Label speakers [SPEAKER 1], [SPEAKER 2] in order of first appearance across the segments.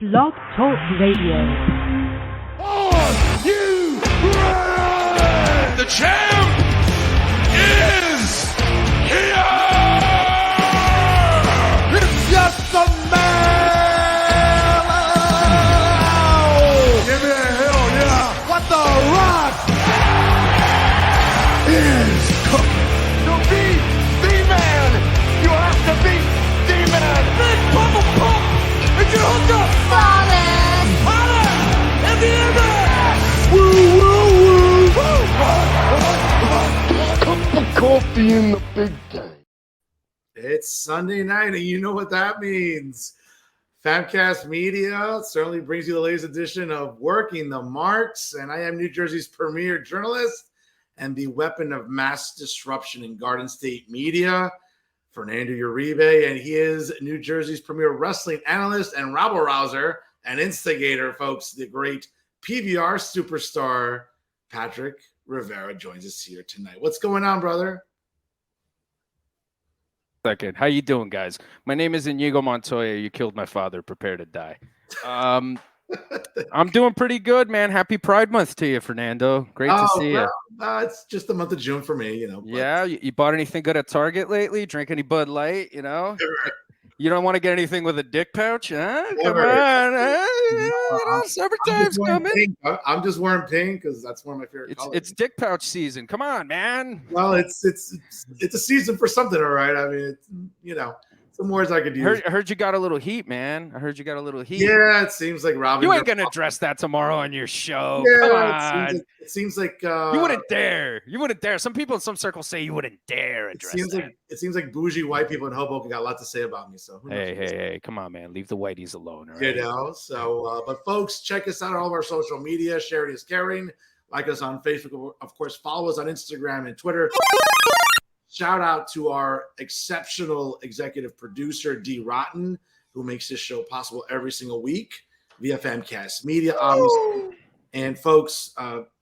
[SPEAKER 1] Blog Talk Radio.
[SPEAKER 2] Are you ready? The champ is here! It's just a man! Give me a hell yeah! What the Rock is cooking? To be the man, you have to be the man! Big Papa Pump! It's your hookup! Holla! In the air! Woo, woo, woo! Cup of coffee in the big day.
[SPEAKER 3] It's Sunday night, and you know what that means. Famcast Media certainly brings you the latest edition of Working the Marks, and I am New Jersey's premier journalist and the weapon of mass disruption in Garden State media, Fernando Uribe, and he is New Jersey's premier wrestling analyst and rabble-rouser and instigator, folks. The great PVR superstar Patrick Rivera joins us here tonight. What's going on, brother?
[SPEAKER 4] Second. How you doing, guys? My name is Inigo Montoya. You killed my father. Prepare to die. I'm doing pretty good, man. Happy Pride Month to you, Fernando. Great to see you.
[SPEAKER 3] It's just the month of June for me, you know. But...
[SPEAKER 4] Yeah, you bought anything good at Target lately? Drink any Bud Light, you know? You don't want to get anything with a dick pouch, huh? Come on, huh? Summertime's coming.
[SPEAKER 3] I'm just wearing pink because that's one of my favorite colors.
[SPEAKER 4] It's dick pouch season. Come on, man.
[SPEAKER 3] Well, it's a season for something, all right. I mean, it's, you know, some words I could use.
[SPEAKER 4] I heard you got a little heat, man. I heard you got a little heat.
[SPEAKER 3] Yeah, it seems like Robin.
[SPEAKER 4] You ain't gonna address that tomorrow on your show.
[SPEAKER 3] Yeah,
[SPEAKER 4] come on.
[SPEAKER 3] It seems like
[SPEAKER 4] you wouldn't dare. You wouldn't dare. Some people in some circles say you wouldn't dare address that.
[SPEAKER 3] It seems like bougie white people in Hoboken got a lot to say about me. So
[SPEAKER 4] hey, come on, man. Leave the whiteys alone. All right?
[SPEAKER 3] You know. So, but folks, check us out on all of our social media. Sharing is caring. Like us on Facebook, of course. Follow us on Instagram and Twitter. Shout out to our exceptional executive producer, D. Rotten, who makes this show possible every single week via Famcast Media, obviously. And folks,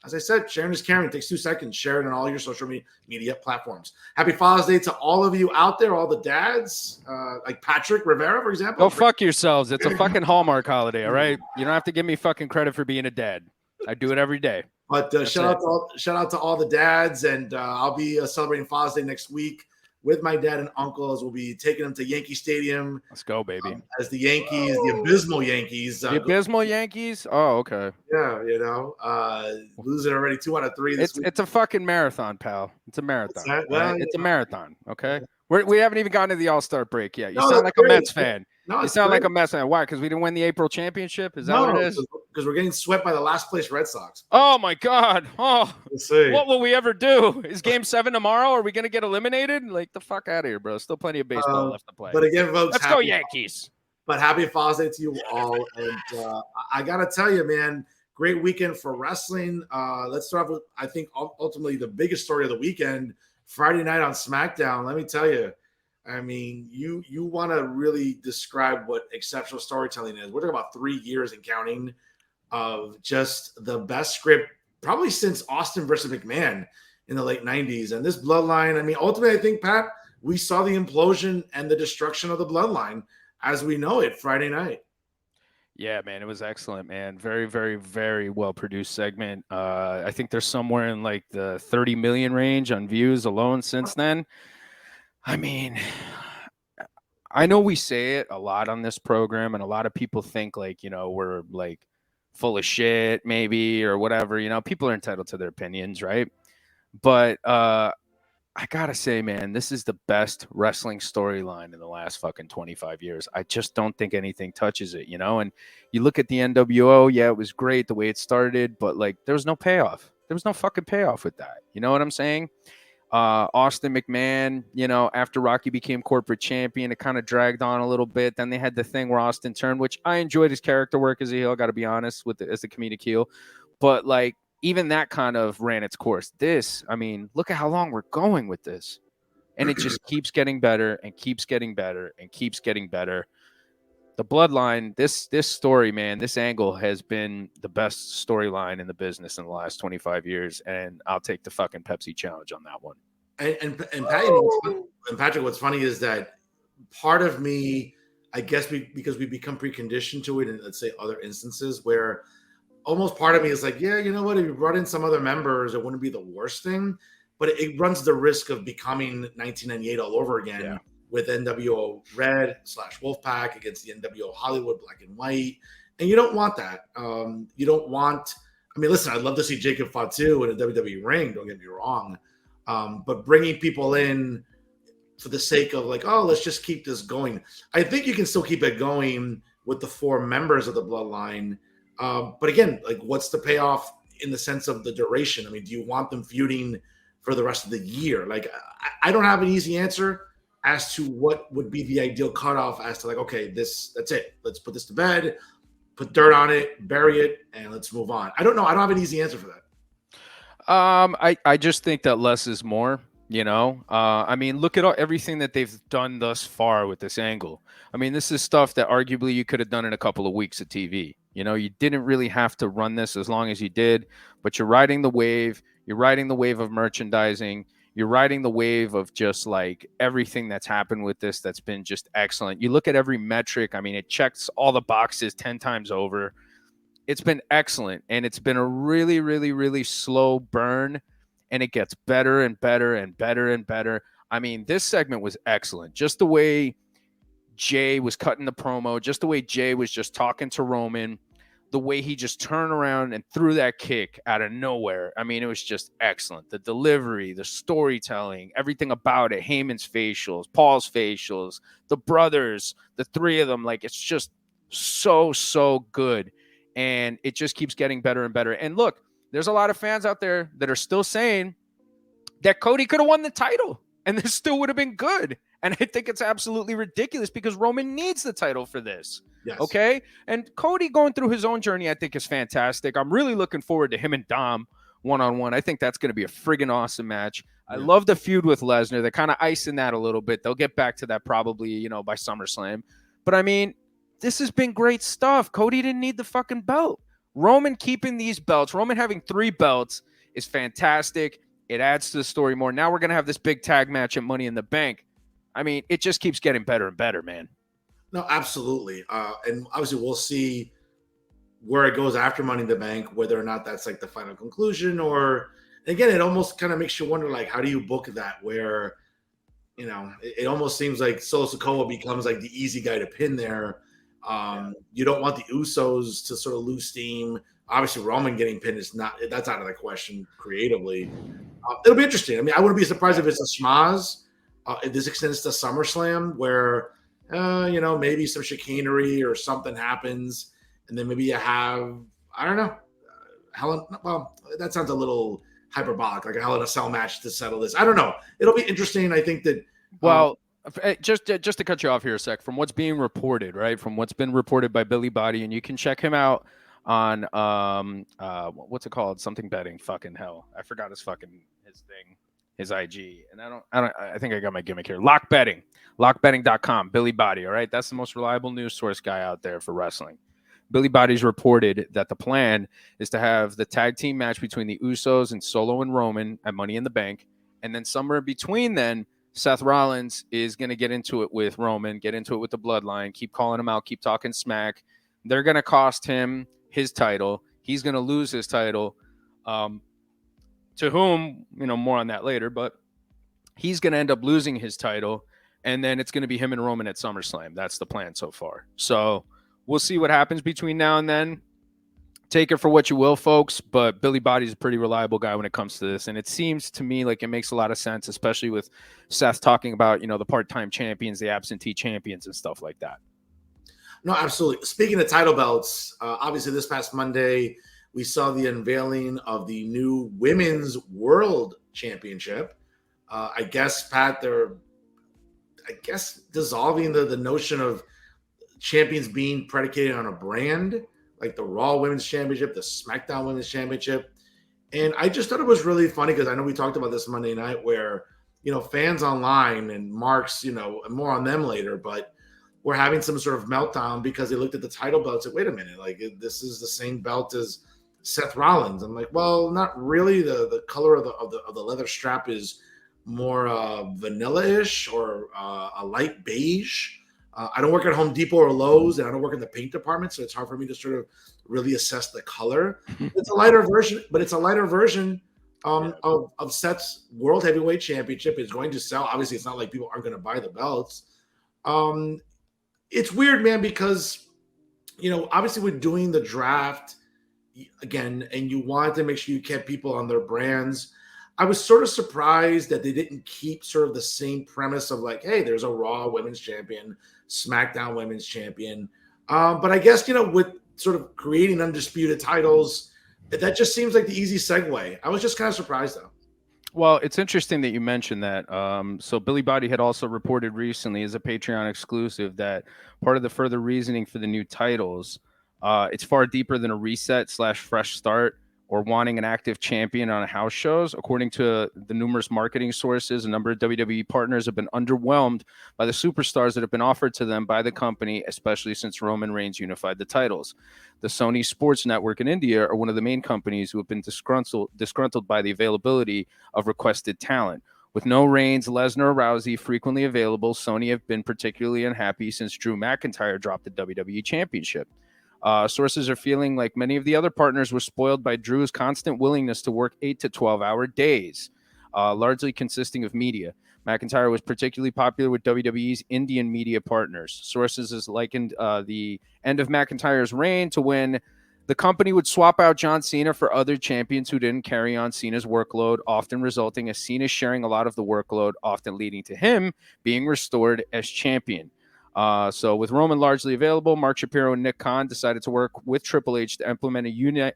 [SPEAKER 3] as I said, sharing is caring. It takes 2 seconds. Share it on all your social media platforms. Happy Father's Day to all of you out there, all the dads, like Patrick Rivera, for example.
[SPEAKER 4] Go fuck yourselves. It's a fucking Hallmark holiday, all right? You don't have to give me fucking credit for being a dad. I do it every day.
[SPEAKER 3] But shout out to all the dads, and I'll be celebrating Father's Day next week with my dad and uncle, as we'll be taking them to Yankee Stadium.
[SPEAKER 4] Let's go, baby.
[SPEAKER 3] As the Yankees, the abysmal Yankees.
[SPEAKER 4] The abysmal Yankees? Oh, okay.
[SPEAKER 3] Yeah, you know, losing already 2 out of 3 this week.
[SPEAKER 4] It's a fucking marathon, pal. It's a marathon. It's a marathon, okay? We haven't even gotten to the All-Star break yet. You sound like a Mets fan.
[SPEAKER 3] No,
[SPEAKER 4] you sound like a Mets fan. Why? Because we didn't win the April championship? Is that what it is?
[SPEAKER 3] Because we're getting swept by the last place Red Sox.
[SPEAKER 4] Oh, my God. Oh,
[SPEAKER 3] let's see.
[SPEAKER 4] What will we ever do? Is Game 7 tomorrow? Are we going to get eliminated? Like, the fuck out of here, bro. Still plenty of baseball left to play.
[SPEAKER 3] But again, folks,
[SPEAKER 4] let's go Yankees.
[SPEAKER 3] But happy Father's Day to you all. And I got to tell you, man, great weekend for wrestling. Let's start off with, I think, ultimately the biggest story of the weekend, Friday night on SmackDown. Let me tell you, I mean, you want to really describe what exceptional storytelling is. We're talking about 3 years and counting of just the best script probably since Austin versus McMahon in the late 90s. And this bloodline, I mean, ultimately, I think, Pat, we saw the implosion and the destruction of the bloodline as we know it Friday night.
[SPEAKER 4] Yeah, man, it was excellent, man. Very, very, very well-produced segment. I think there's somewhere in like the 30 million range on views alone since then. I mean, I know we say it a lot on this program, and a lot of people think like, you know, we're like full of shit maybe or whatever. You know, people are entitled to their opinions, right? But I gotta say, man, this is the best wrestling storyline in the last fucking 25 years. I just don't think anything touches it, you know? And you look at the NWO, yeah, it was great the way it started, but like there was no payoff. There was no fucking payoff with that. You know what I'm saying? Austin McMahon, you know, after Rocky became corporate champion, it kind of dragged on a little bit. Then they had the thing where Austin turned, which I enjoyed his character work as a heel, got to be honest, as the comedic heel. But like, even that kind of ran its course. This, I mean, look at how long we're going with this. And it just keeps getting better and keeps getting better and keeps getting better. The bloodline, this story, man, this angle has been the best storyline in the business in the last 25 years, and I'll take the fucking Pepsi challenge on that one.
[SPEAKER 3] And Patrick, what's funny is that part of me I guess because we become preconditioned to it in, let's say, other instances where almost part of me is like, yeah, you know what? If you brought in some other members, it wouldn't be the worst thing, but it runs the risk of becoming 1998 all over again with NWO Red / Wolfpack against the NWO Hollywood Black and White. And you don't want that. You don't want, I mean, listen, I'd love to see Jacob Fatu in a WWE ring, don't get me wrong. But bringing people in for the sake of like, oh, let's just keep this going. I think you can still keep it going with the 4 members of the Bloodline. But again, like, what's the payoff in the sense of the duration? I mean, do you want them feuding for the rest of the year? Like, I don't have an easy answer as to what would be the ideal cutoff as to like, okay, that's it. Let's put this to bed, put dirt on it, bury it, and let's move on. I don't know. I don't have an easy answer for that.
[SPEAKER 4] I just think that less is more. You know, I mean, look at everything that they've done thus far with this angle. I mean, this is stuff that arguably you could have done in a couple of weeks of TV. You know, you didn't really have to run this as long as you did, but you're riding the wave. You're riding the wave of merchandising. You're riding the wave of just like everything that's happened with this that's been just excellent. You look at every metric. I mean, it checks all the boxes 10 times over. It's been excellent, and it's been a really, really, really slow burn. And it gets better and better and better and better. I mean, this segment was excellent. Just the way Jay was cutting the promo, just the way Jay was just talking to Roman, the way he just turned around and threw that kick out of nowhere. I mean, it was just excellent. The delivery, the storytelling, everything about it, Heyman's facials, Paul's facials, the brothers, the 3 of them, like, it's just so, so good. And it just keeps getting better and better. And look, there's a lot of fans out there that are still saying that Cody could have won the title and this still would have been good. And I think it's absolutely ridiculous because Roman needs the title for this.
[SPEAKER 3] Yes.
[SPEAKER 4] Okay. And Cody going through his own journey, I think, is fantastic. I'm really looking forward to him and Dom one-on-one. I think that's going to be a friggin' awesome match. I love the feud with Lesnar. They're kind of icing that a little bit. They'll get back to that probably, you know, by SummerSlam. But I mean, this has been great stuff. Cody didn't need the fucking belt. Roman keeping these belts, Roman having 3 belts is fantastic. It adds to the story more. Now we're going to have this big tag match at Money in the Bank. I mean, it just keeps getting better and better, man.
[SPEAKER 3] No, absolutely. And obviously we'll see where it goes after Money in the Bank, whether or not that's like the final conclusion or, again, it almost kind of makes you wonder, like, how do you book that where, you know, it almost seems like Solo Sikoa becomes like the easy guy to pin there. You don't want the Usos to sort of lose steam. Obviously, Roman getting pinned that's out of the question creatively. It'll be interesting. I mean, I wouldn't be surprised if it's a schmaz. If this extends to SummerSlam, where you know, maybe some chicanery or something happens, and then maybe you have, I don't know, Helen. Well, that sounds a little hyperbolic, like a Hell in a Cell match to settle this. I don't know. It'll be interesting. I think that.
[SPEAKER 4] Just to cut you off here a sec, from what's being reported, right? From what's been reported by Billy Body, and you can check him out on what's it called? Something betting. Fucking hell, I forgot his thing, his IG, and I think I got my gimmick here. Lockbetting.com. Billy Body. All right, that's the most reliable news source guy out there for wrestling. Billy Body's reported that the plan is to have the tag team match between the Usos and Solo and Roman at Money in the Bank, and then somewhere in between then, Seth Rollins is going to get into it with Roman, get into it with the Bloodline, keep calling him out, keep talking smack. They're going to cost him his title. He's going to lose his title. To whom, you know, more on that later, but he's going to end up losing his title, and then it's going to be him and Roman at SummerSlam. That's the plan so far. So we'll see what happens between now and then. Take it for what you will, folks, but Billy Body's a pretty reliable guy when it comes to this, and it seems to me like it makes a lot of sense, especially with Seth talking about, you know, the part-time champions, the absentee champions, and stuff like that.
[SPEAKER 3] No, absolutely. Speaking of title belts, obviously this past Monday, we saw the unveiling of the new Women's World Championship. I guess, Pat, they're, dissolving the notion of champions being predicated on a brand, like the Raw Women's Championship, the SmackDown Women's Championship. And I just thought it was really funny because I know we talked about this Monday night where, you know, fans online and Marks, you know, more on them later, but we're having some sort of meltdown because they looked at the title belt and said, wait a minute, like this is the same belt as Seth Rollins. I'm like, well, not really. The color of the leather strap is more vanilla-ish or a light beige. I don't work at Home Depot or Lowe's, and I don't work in the paint department, so it's hard for me to sort of really assess the color. It's a lighter version, but it's a lighter version of Seth's World Heavyweight Championship. It's going to sell. Obviously, it's not like people aren't going to buy the belts. It's weird, man, because obviously we're doing the draft again, and you wanted to make sure you kept people on their brands. I was sort of surprised that they didn't keep sort of the same premise of like, hey, there's a Raw Women's Champion, SmackDown Women's Champion. But I guess, with sort of creating undisputed titles, that just seems like the easy segue. I was just kind of surprised, though.
[SPEAKER 4] Well, it's interesting that you mentioned that. So Billy Body had also reported recently as a Patreon exclusive that part of the further reasoning for the new titles, it's far deeper than a reset / fresh start or wanting an active champion on house shows. According to the numerous marketing sources, a number of WWE partners have been underwhelmed by the superstars that have been offered to them by the company, especially since Roman Reigns unified the titles. The Sony Sports Network in India are one of the main companies who have been disgruntled by the availability of requested talent. With no Reigns, Lesnar, or Rousey frequently available, Sony have been particularly unhappy since Drew McIntyre dropped the WWE Championship. Sources are feeling like many of the other partners were spoiled by Drew's constant willingness to work 8 to 12-hour days, largely consisting of media. McIntyre was particularly popular with WWE's Indian media partners. Sources has likened the end of McIntyre's reign to when the company would swap out John Cena for other champions who didn't carry on Cena's workload, often resulting in Cena sharing a lot of the workload, often leading to him being restored as champion. So with Roman largely available, Mark Shapiro and Nick Khan decided to work with Triple H to implement a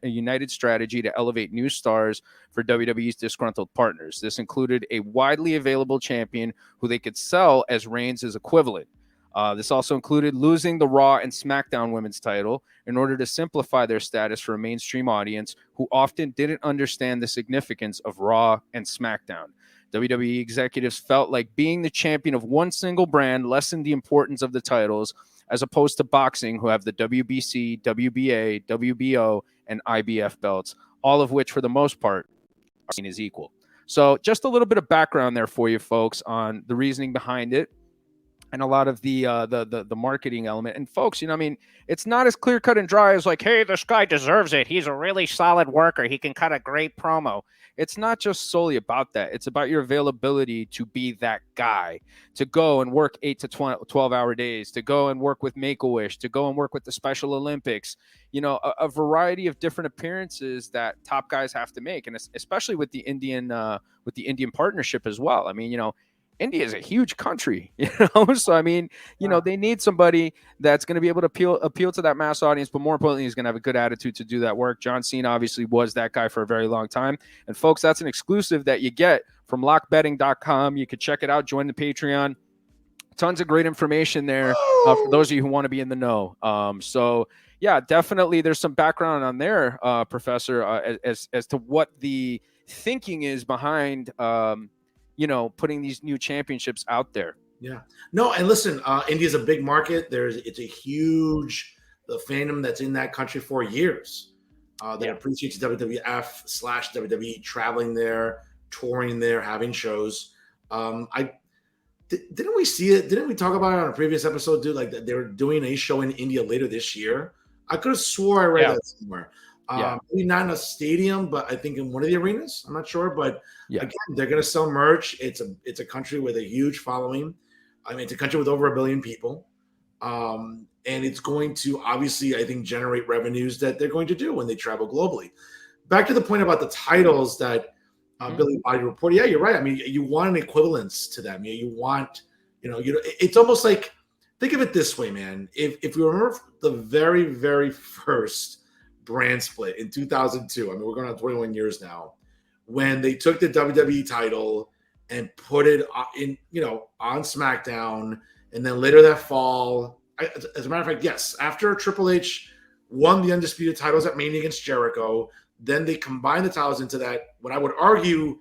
[SPEAKER 4] united strategy to elevate new stars for WWE's disgruntled partners. This included a widely available champion who they could sell as Reigns' equivalent. This also included losing the Raw and SmackDown women's title in order to simplify their status for a mainstream audience who often didn't understand the significance of Raw and SmackDown. WWE executives felt like being the champion of one single brand lessened the importance of the titles, as opposed to boxing, who have the WBC, WBA, WBO, and IBF belts, all of which, for the most part, are seen as equal. So just a little bit of background there for you folks on the reasoning behind it and a lot of the marketing element. And folks, it's not as clear cut and dry as like, hey, this guy deserves it. He's a really solid worker. He can cut a great promo. It's not just solely about that. It's about your availability to be that guy, to go and work 8 to 12-hour days, to go and work with Make-A-Wish, to go and work with the Special Olympics, a variety of different appearances that top guys have to make. And especially with the Indian partnership as well. India is a huge country, so they need somebody that's going to be able to appeal to that mass audience, but more importantly, he's going to have a good attitude to do that work. John Cena obviously was that guy for a very long time. And folks, that's an exclusive that you get from lockbetting.com. You could check it out, join the Patreon. Tons of great information there for those of you who want to be in the know. So yeah, definitely there's some background on there, Professor, as to what the thinking is behind putting these new championships out there.
[SPEAKER 3] Yeah. No, and listen, India's a big market. It's a huge fandom that's in that country for years. That appreciates WWF/WWE traveling there, touring there, having shows. Didn't we see it? Didn't we talk about it on a previous episode, dude? Like that they were doing a show in India later this year. I could have swore I read that somewhere. Maybe not in a stadium, but I think in one of the arenas. I'm not sure, but again, they're going to sell merch. It's a country with a huge following. It's a country with over 1 billion people, and it's going to obviously, I think, generate revenues that they're going to do when they travel globally. Back to the point about the titles that Billy Body reported. Yeah, you're right. You want an equivalence to them. You want, it's almost like, think of it this way, man. If you remember the very, very first brand split in 2002. We're going on 21 years now, when they took the WWE title and put it on SmackDown, and then later that fall, as a matter of fact, yes, after Triple H won the undisputed titles at Mania against Jericho, then they combined the titles into that, what I would argue,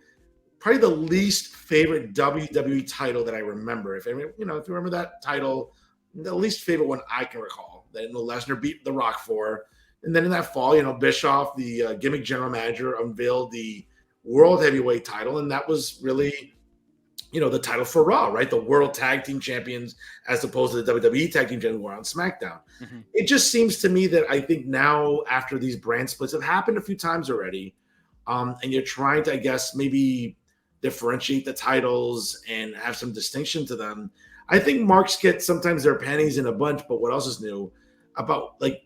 [SPEAKER 3] probably the least favorite WWE title that I remember. If you remember that title, the least favorite one I can recall, that Lesnar beat The Rock for. And then in that fall, Bischoff, the gimmick general manager, unveiled the World Heavyweight title. And that was really, the title for Raw, right? The World Tag Team Champions, as opposed to the WWE Tag Team Champions who are on SmackDown.
[SPEAKER 4] Mm-hmm.
[SPEAKER 3] It just seems to me that I think now, after these brand splits have happened a few times already, and you're trying to, I guess, maybe differentiate the titles and have some distinction to them. I think marks get sometimes their panties in a bunch, but what else is new about like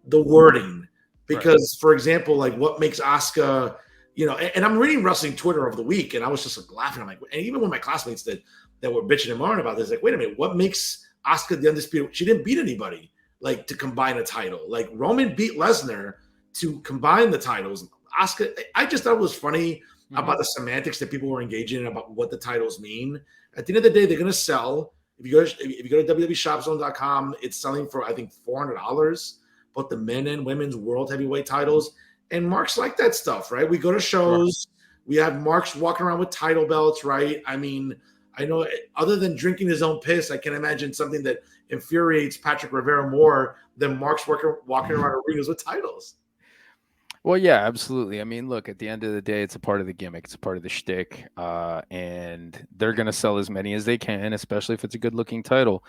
[SPEAKER 3] the wording? Because, for example, like what makes Asuka, and I'm reading wrestling Twitter of the week, and I was just like laughing. I'm like, and even when my classmates that were bitching and moaning about this, like, wait a minute, what makes Asuka the undisputed? She didn't beat anybody like to combine a title. Like Roman beat Lesnar to combine the titles. Asuka, I just thought it was funny about the semantics that people were engaging in about what the titles mean. At the end of the day, they're going to sell. If you go to www.shopzone.com, it's selling for, I think, $400, both the men and women's world heavyweight titles. And marks like that stuff, right? We go to shows. We have marks walking around with title belts, right? I mean, I know other than drinking his own piss, I can imagine something that infuriates Patrick Rivera more than marks walking around arenas with titles.
[SPEAKER 4] Well, yeah, absolutely. I mean, look, at the end of the day, it's a part of the gimmick. It's a part of the shtick. And they're going to sell as many as they can, especially if it's a good-looking title.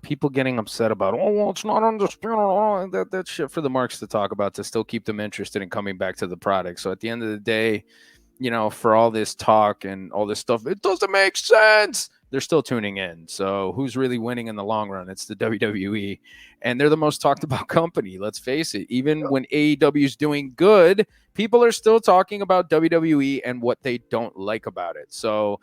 [SPEAKER 4] People getting upset about, oh, well, it's not undisputed. That's shit for the marks to talk about to still keep them interested in coming back to the product. So at the end of the day, for all this talk and all this stuff, it doesn't make sense. They're still tuning in. So who's really winning in the long run? It's the WWE. And they're the most talked about company. Let's face it. Even when AEW is doing good, people are still talking about WWE and what they don't like about it. So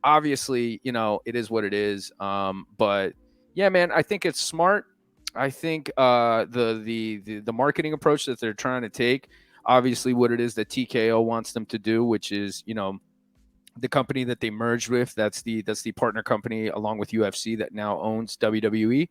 [SPEAKER 4] obviously, it is what it is. But yeah, man, I think it's smart. I think the marketing approach that they're trying to take, obviously what it is that TKO wants them to do, which is, the company that they merged with, that's the partner company along with UFC that now owns WWE.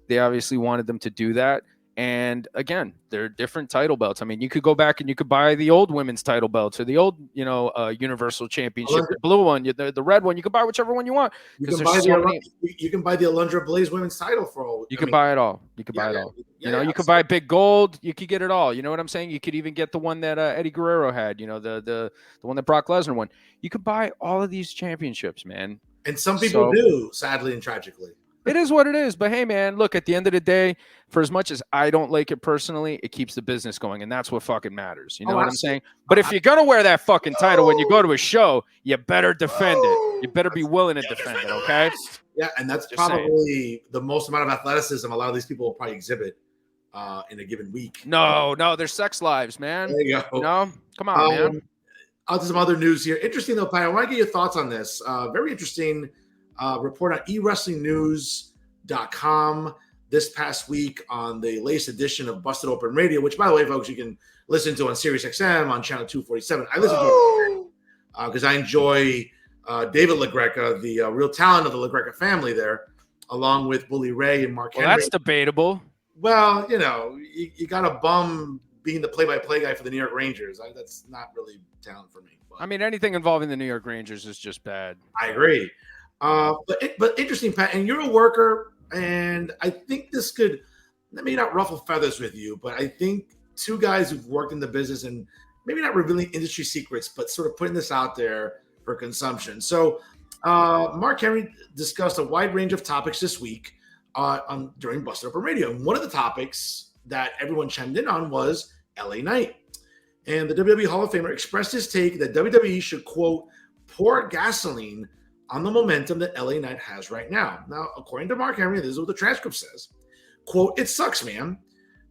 [SPEAKER 4] They obviously wanted them to do that. And again, they're different title belts. I mean, you could go back and you could buy the old women's title belts or the old, Universal Championship, the blue one, the red one. You can buy whichever one you want.
[SPEAKER 3] You can buy the Alundra Blaze women's title for all.
[SPEAKER 4] You can buy it all. You can buy it all. You could buy Big Gold. You could get it all. You know what I'm saying? You could even get the one that Eddie Guerrero had. The one that Brock Lesnar won. You could buy all of these championships, man.
[SPEAKER 3] And some people do, sadly and tragically.
[SPEAKER 4] It is what it is. But hey, man, look, at the end of the day, for as much as I don't like it personally, it keeps the business going. And that's what fucking matters. You know what I'm saying? But if you're going to wear that fucking title when you go to a show, you better defend it. You better be willing to defend it, okay?
[SPEAKER 3] Yeah, and that's probably the most amount of athleticism a lot of these people will probably exhibit in a given week.
[SPEAKER 4] No, they're sex lives, man.
[SPEAKER 3] There you go.
[SPEAKER 4] Come on, man.
[SPEAKER 3] I'll do some other news here. Interesting, though, Pat. I want to get your thoughts on this. Very interesting report on eWrestlingNews.com this past week on the latest edition of Busted Open Radio, which, by the way, folks, you can listen to on SiriusXM on channel 247. I listen to it because I enjoy David LaGreca, the real talent of the LaGreca family there, along with Bully Ray and Mark Henry.
[SPEAKER 4] That's debatable.
[SPEAKER 3] Well, you got a bum being the play-by-play guy for the New York Rangers. That's not really talent for me. But.
[SPEAKER 4] I mean, anything involving the New York Rangers is just bad.
[SPEAKER 3] I agree. But interesting, Pat, and you're a worker, and I think this could maybe not ruffle feathers with you, but I think two guys who've worked in the business and maybe not revealing industry secrets, but sort of putting this out there for consumption. So Mark Henry discussed a wide range of topics this week during Busted Open Radio. And one of the topics that everyone chimed in on was LA Knight. And the WWE Hall of Famer expressed his take that WWE should, quote, pour gasoline on the momentum that LA Knight has right now. Now, according to Mark Henry, this is what the transcript says. Quote, it sucks, man,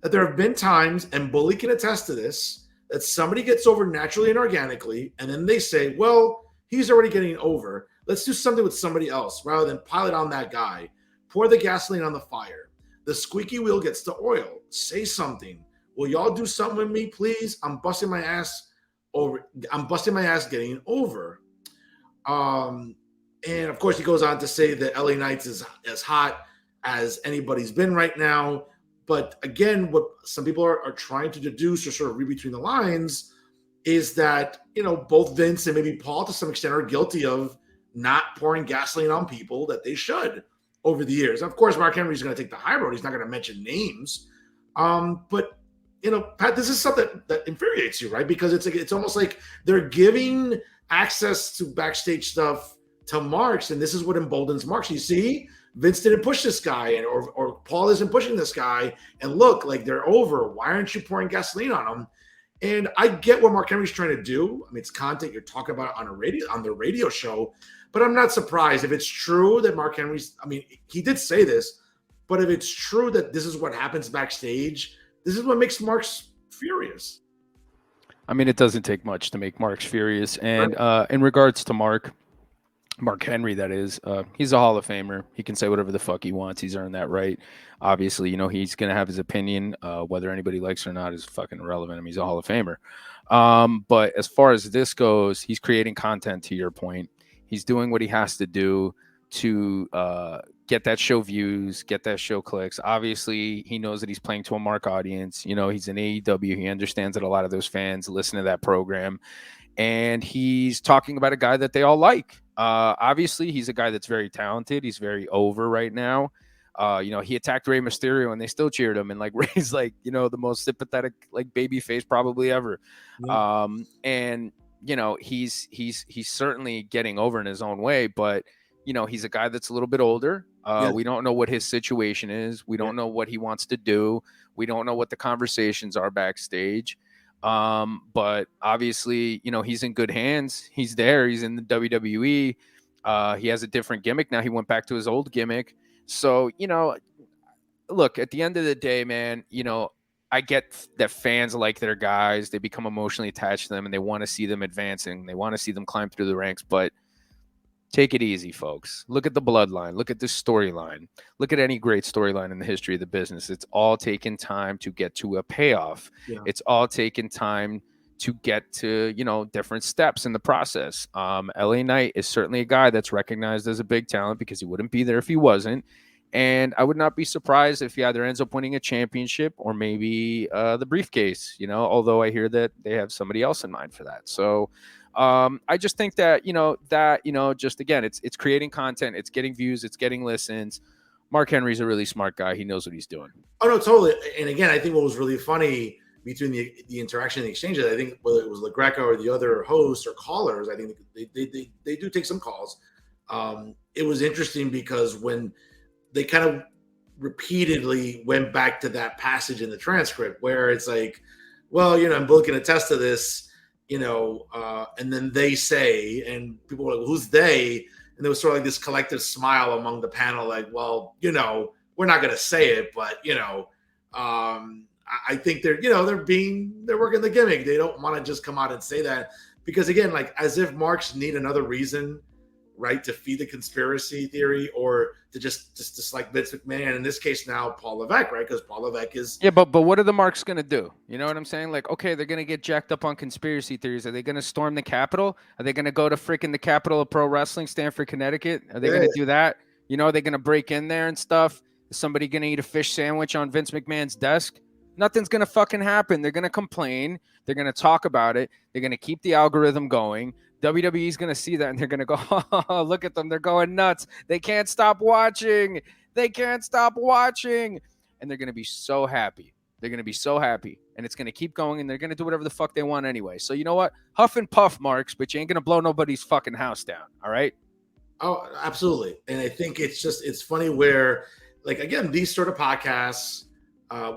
[SPEAKER 3] that there have been times, and Bully can attest to this, that somebody gets over naturally and organically, and then they say, well, he's already getting over. Let's do something with somebody else rather than pile it on that guy. Pour the gasoline on the fire. The squeaky wheel gets the oil. Say something. Will y'all do something with me, please? I'm busting my ass getting over. And of course, he goes on to say that LA Knight is as hot as anybody's been right now. But again, what some people are trying to deduce or sort of read between the lines is that, both Vince and maybe Paul to some extent are guilty of not pouring gasoline on people that they should over the years. Of course, Mark Henry's going to take the high road. He's not going to mention names. But, Pat, this is something that infuriates you, right? Because it's almost like they're giving access to backstage stuff to Marks, and this is what emboldens Marks. You see, Vince didn't push this guy, and or Paul isn't pushing this guy. And look, like they're over. Why aren't you pouring gasoline on them? And I get what Mark Henry's trying to do. I mean, it's content you're talking about on the radio show, but I'm not surprised if it's true that Mark Henry's. I mean, he did say this, but if it's true that this is what happens backstage, this is what makes Marks furious.
[SPEAKER 4] I mean, it doesn't take much to make Marks furious. And in regards to Mark Henry, that is, he's a Hall of Famer. He can say whatever the fuck he wants. He's earned that right. Obviously, he's going to have his opinion. Whether anybody likes it or not is fucking irrelevant. I mean, he's a Hall of Famer. But as far as this goes, he's creating content, to your point. He's doing what he has to do to get that show views, get that show clicks. Obviously, he knows that he's playing to a Mark audience. He's in AEW. He understands that a lot of those fans listen to that program. And he's talking about a guy that they all like. Obviously, he's a guy that's very talented. He's very over right now. He attacked Rey Mysterio and they still cheered him. And like Rey's like, the most sympathetic like baby face probably ever. Yeah. He's certainly getting over in his own way, but he's a guy that's a little bit older. We don't know what his situation is. We don't know what he wants to do. We don't know what the conversations are backstage. But obviously, he's in good hands. He's there. He's in the WWE. He has a different gimmick now. He went back to his old gimmick. So, look, at the end of the day, man, I get that fans like their guys. They become emotionally attached to them and they want to see them advancing. They want to see them climb through the ranks, but take it easy, folks. Look at the bloodline. Look at this storyline. Look at any great storyline in the history of the business. It's all taken time to get to a payoff. Yeah. It's all taken time to get to, different steps in the process. LA Knight is certainly a guy that's recognized as a big talent because he wouldn't be there if he wasn't. And I would not be surprised if he either ends up winning a championship or maybe the briefcase, although I hear that they have somebody else in mind for that. So I just think that, just again, it's creating content, it's getting views, it's getting listens. Mark Henry's a really smart guy. He knows what he's doing.
[SPEAKER 3] Oh, no, totally. And again, I think what was really funny between the interaction and the exchanges, I think whether it was LaGreca or the other hosts or callers, I think they do take some calls. It was interesting because when they kind of repeatedly went back to that passage in the transcript where it's like, well, and Bill can attest to this, and then they say, and people were like, well, who's they? And there was sort of like this collective smile among the panel, like, well, we're not going to say it, but, I think they're working the gimmick. They don't want to just come out and say that because again, like as if Marks need another reason, right, to feed the conspiracy theory or to just dislike Vince McMahon. In this case now, Paul Levesque, right? Because Paul Levesque is...
[SPEAKER 4] Yeah, but what are the Marks going to do? You know what I'm saying? Like, okay, they're going to get jacked up on conspiracy theories. Are they going to storm the Capitol? Are they going to go to freaking the capital of pro wrestling, Stamford, Connecticut? Are they going to do that? Are they going to break in there and stuff? Is somebody going to eat a fish sandwich on Vince McMahon's desk? Nothing's going to fucking happen. They're going to complain. They're going to talk about it. They're going to keep the algorithm going. WWE's going to see that and they're going to go, oh, look at them. They're going nuts. They can't stop watching. They can't stop watching. And they're going to be so happy. They're going to be so happy. And it's going to keep going and they're going to do whatever the fuck they want anyway. So you know what? Huff and puff, Marks, but you ain't going to blow nobody's fucking house down. All right?
[SPEAKER 3] Oh, absolutely. And I think it's funny where, like, again, these sort of podcasts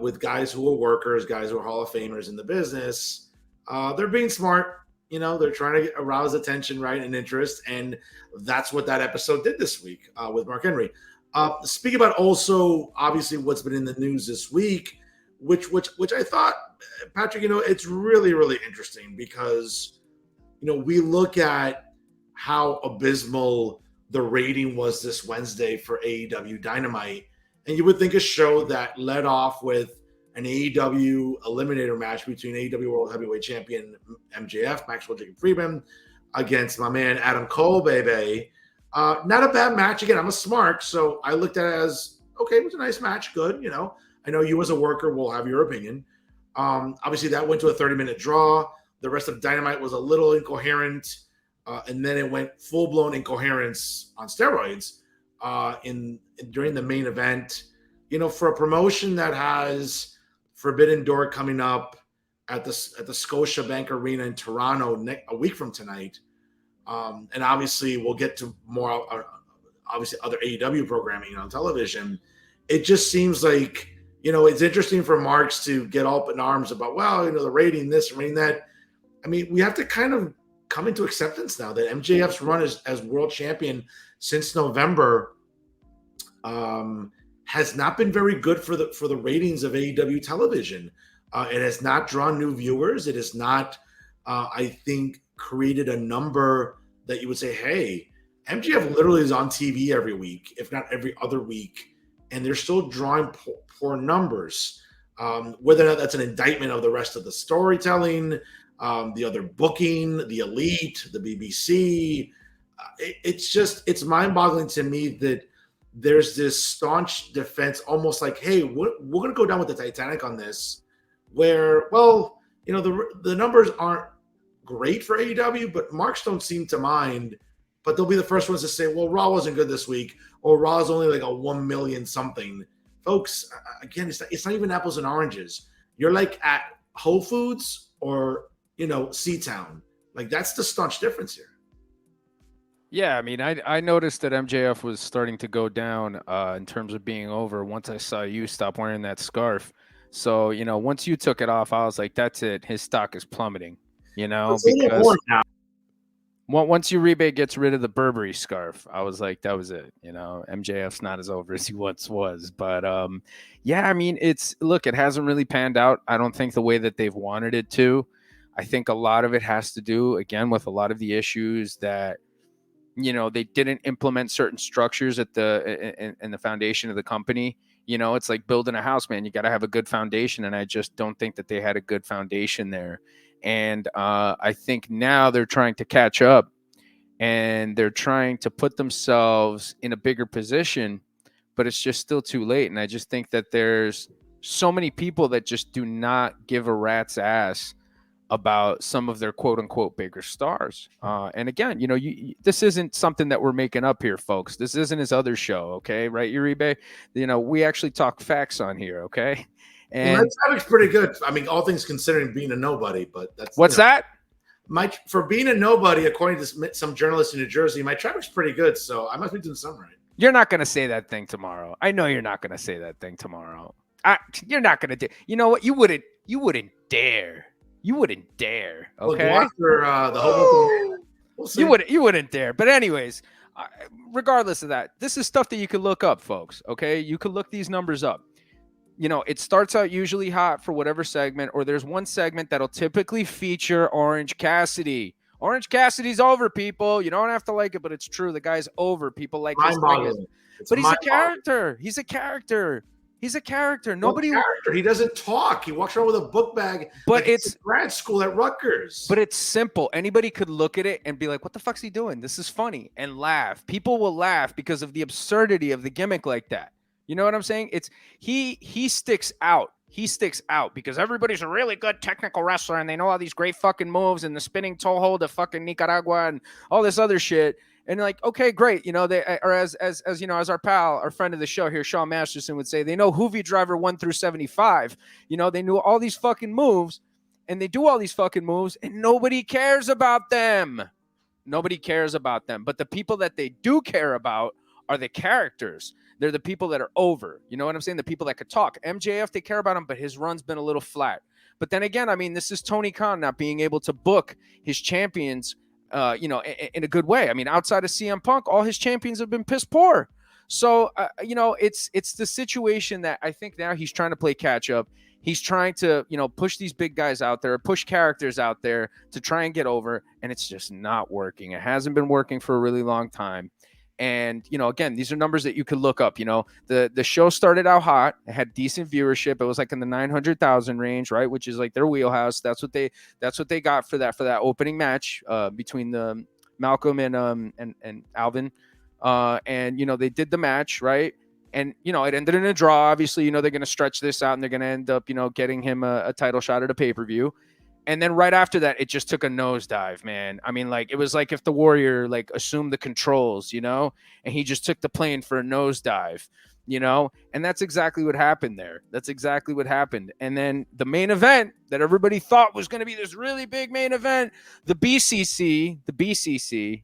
[SPEAKER 3] with guys who are workers, guys who are Hall of Famers in the business, they're being smart. They're trying to arouse attention, right, and interest, and that's what that episode did this week with Mark Henry. Speaking about also, obviously, what's been in the news this week, which I thought, Patrick, it's really, really interesting because, we look at how abysmal the rating was this Wednesday for AEW Dynamite, and you would think a show that led off with an AEW eliminator match between AEW World Heavyweight Champion MJF, Maxwell Jacob Friedman, against my man Adam Cole, baby. Not a bad match. Again, I'm a smart, so I looked at it as, okay, it was a nice match, good. I know you as a worker will have your opinion. Obviously, that went to a 30-minute draw. The rest of Dynamite was a little incoherent, and then it went full-blown incoherence on steroids during the main event. For a promotion that has Forbidden Door coming up at the Scotiabank Arena in Toronto a week from tonight. And obviously we'll get to more, obviously other AEW programming on television. It just seems like, it's interesting for Marks to get all up in arms about, well, the rating this, rating that. I mean, we have to kind of come into acceptance now that MJF's run as world champion since November has not been very good for the ratings of AEW television. It has not drawn new viewers. It has not, I think, created a number that you would say, hey, MJF literally is on TV every week, if not every other week, and they're still drawing poor numbers. Whether or not that's an indictment of the rest of the storytelling, the other booking, the Elite, the BBC, it's mind-boggling to me that there's this staunch defense, almost like, hey, we're going to go down with the Titanic on this, where, well, the numbers aren't great for AEW, but Marks don't seem to mind. But they'll be the first ones to say, well, Raw wasn't good this week, or Raw is only like a 1 million something. Folks, again, it's not even apples and oranges. You're like at Whole Foods or, Seatown. Like, that's the staunch difference here.
[SPEAKER 4] Yeah, I mean, I noticed that MJF was starting to go down in terms of being over once I saw you stop wearing that scarf. So, once you took it off, I was like, that's it. His stock is plummeting, because once Uribe gets rid of the Burberry scarf, I was like, that was it. MJF's not as over as he once was. But, yeah, I mean, it hasn't really panned out. I don't think the way that they've wanted it to. I think a lot of it has to do, again, with a lot of the issues that, they didn't implement certain structures in the foundation of the company. It's like building a house, man. You got to have a good foundation. And I just don't think that they had a good foundation there. And I think now they're trying to catch up and they're trying to put themselves in a bigger position, but it's just still too late. And I just think that there's so many people that just do not give a rat's ass about some of their quote unquote bigger stars. And again, this isn't something that we're making up here, folks. This isn't his other show. Okay. Right. Uribe, we actually talk facts on here. Okay. And
[SPEAKER 3] that traffic's pretty good. I mean, all things considering, being a nobody, but that's
[SPEAKER 4] what's that?
[SPEAKER 3] For being a nobody, according to some journalists in New Jersey, my traffic's pretty good. So I must be doing something right.
[SPEAKER 4] You're not going to say that thing tomorrow. I know you're not going to say that thing tomorrow. You're not going to do. You know what? You wouldn't dare. You wouldn't dare. Okay.
[SPEAKER 3] Look, after, the whole we'll see.
[SPEAKER 4] You wouldn't dare. But anyways, regardless of that, this is stuff that you could look up, folks. Okay. You could look these numbers up. It starts out usually hot for whatever segment, or there's one segment that'll typically feature Orange Cassidy. Orange Cassidy's over, people. You don't have to like it, but it's true. The guy's over. People like his thing. But he's a character. He's a character. He's a character.
[SPEAKER 3] He doesn't talk. He walks around with a book bag.
[SPEAKER 4] But it's
[SPEAKER 3] grad school at Rutgers.
[SPEAKER 4] But it's simple. Anybody could look at it and be like, what the fuck's he doing? This is funny, and laugh. People will laugh because of the absurdity of the gimmick like that. You know what I'm saying? It's he sticks out. He sticks out because everybody's a really good technical wrestler and they know all these great fucking moves and the spinning toe hold of fucking Nicaragua and all this other shit. And like, okay, great. They are as our pal, our friend of the show here, Sean Masterson would say, they know Hoovy Driver 1 through 75. They knew all these fucking moves and they do all these fucking moves and nobody cares about them. Nobody cares about them. But the people that they do care about are the characters. They're the people that are over. You know what I'm saying? The people that could talk. MJF, they care about him, but his run's been a little flat. But then again, I mean, this is Tony Khan not being able to book his champions, in a good way. I mean, outside of CM Punk, all his champions have been piss poor. So, it's the situation that I think now he's trying to play catch up. He's trying to, push these big guys out there, push characters out there to try and get over. And it's just not working. It hasn't been working for a really long time. And, again, these are numbers that you could look up. The show started out hot. It had decent viewership. It was like in the 900,000 range, right? Which is like their wheelhouse. That's what they got for that opening match between the Malcolm and Alvin. And, they did the match, right? And, it ended in a draw. Obviously, they're going to stretch this out and they're going to end up, getting him a title shot at a pay-per-view. And then right after that, it just took a nosedive, man. I mean, like, it was like if the Warrior, like, assumed the controls, and he just took the plane for a nosedive. and that's exactly what happened there. That's exactly what happened. And then the main event that everybody thought was going to be this really big main event, the BCC,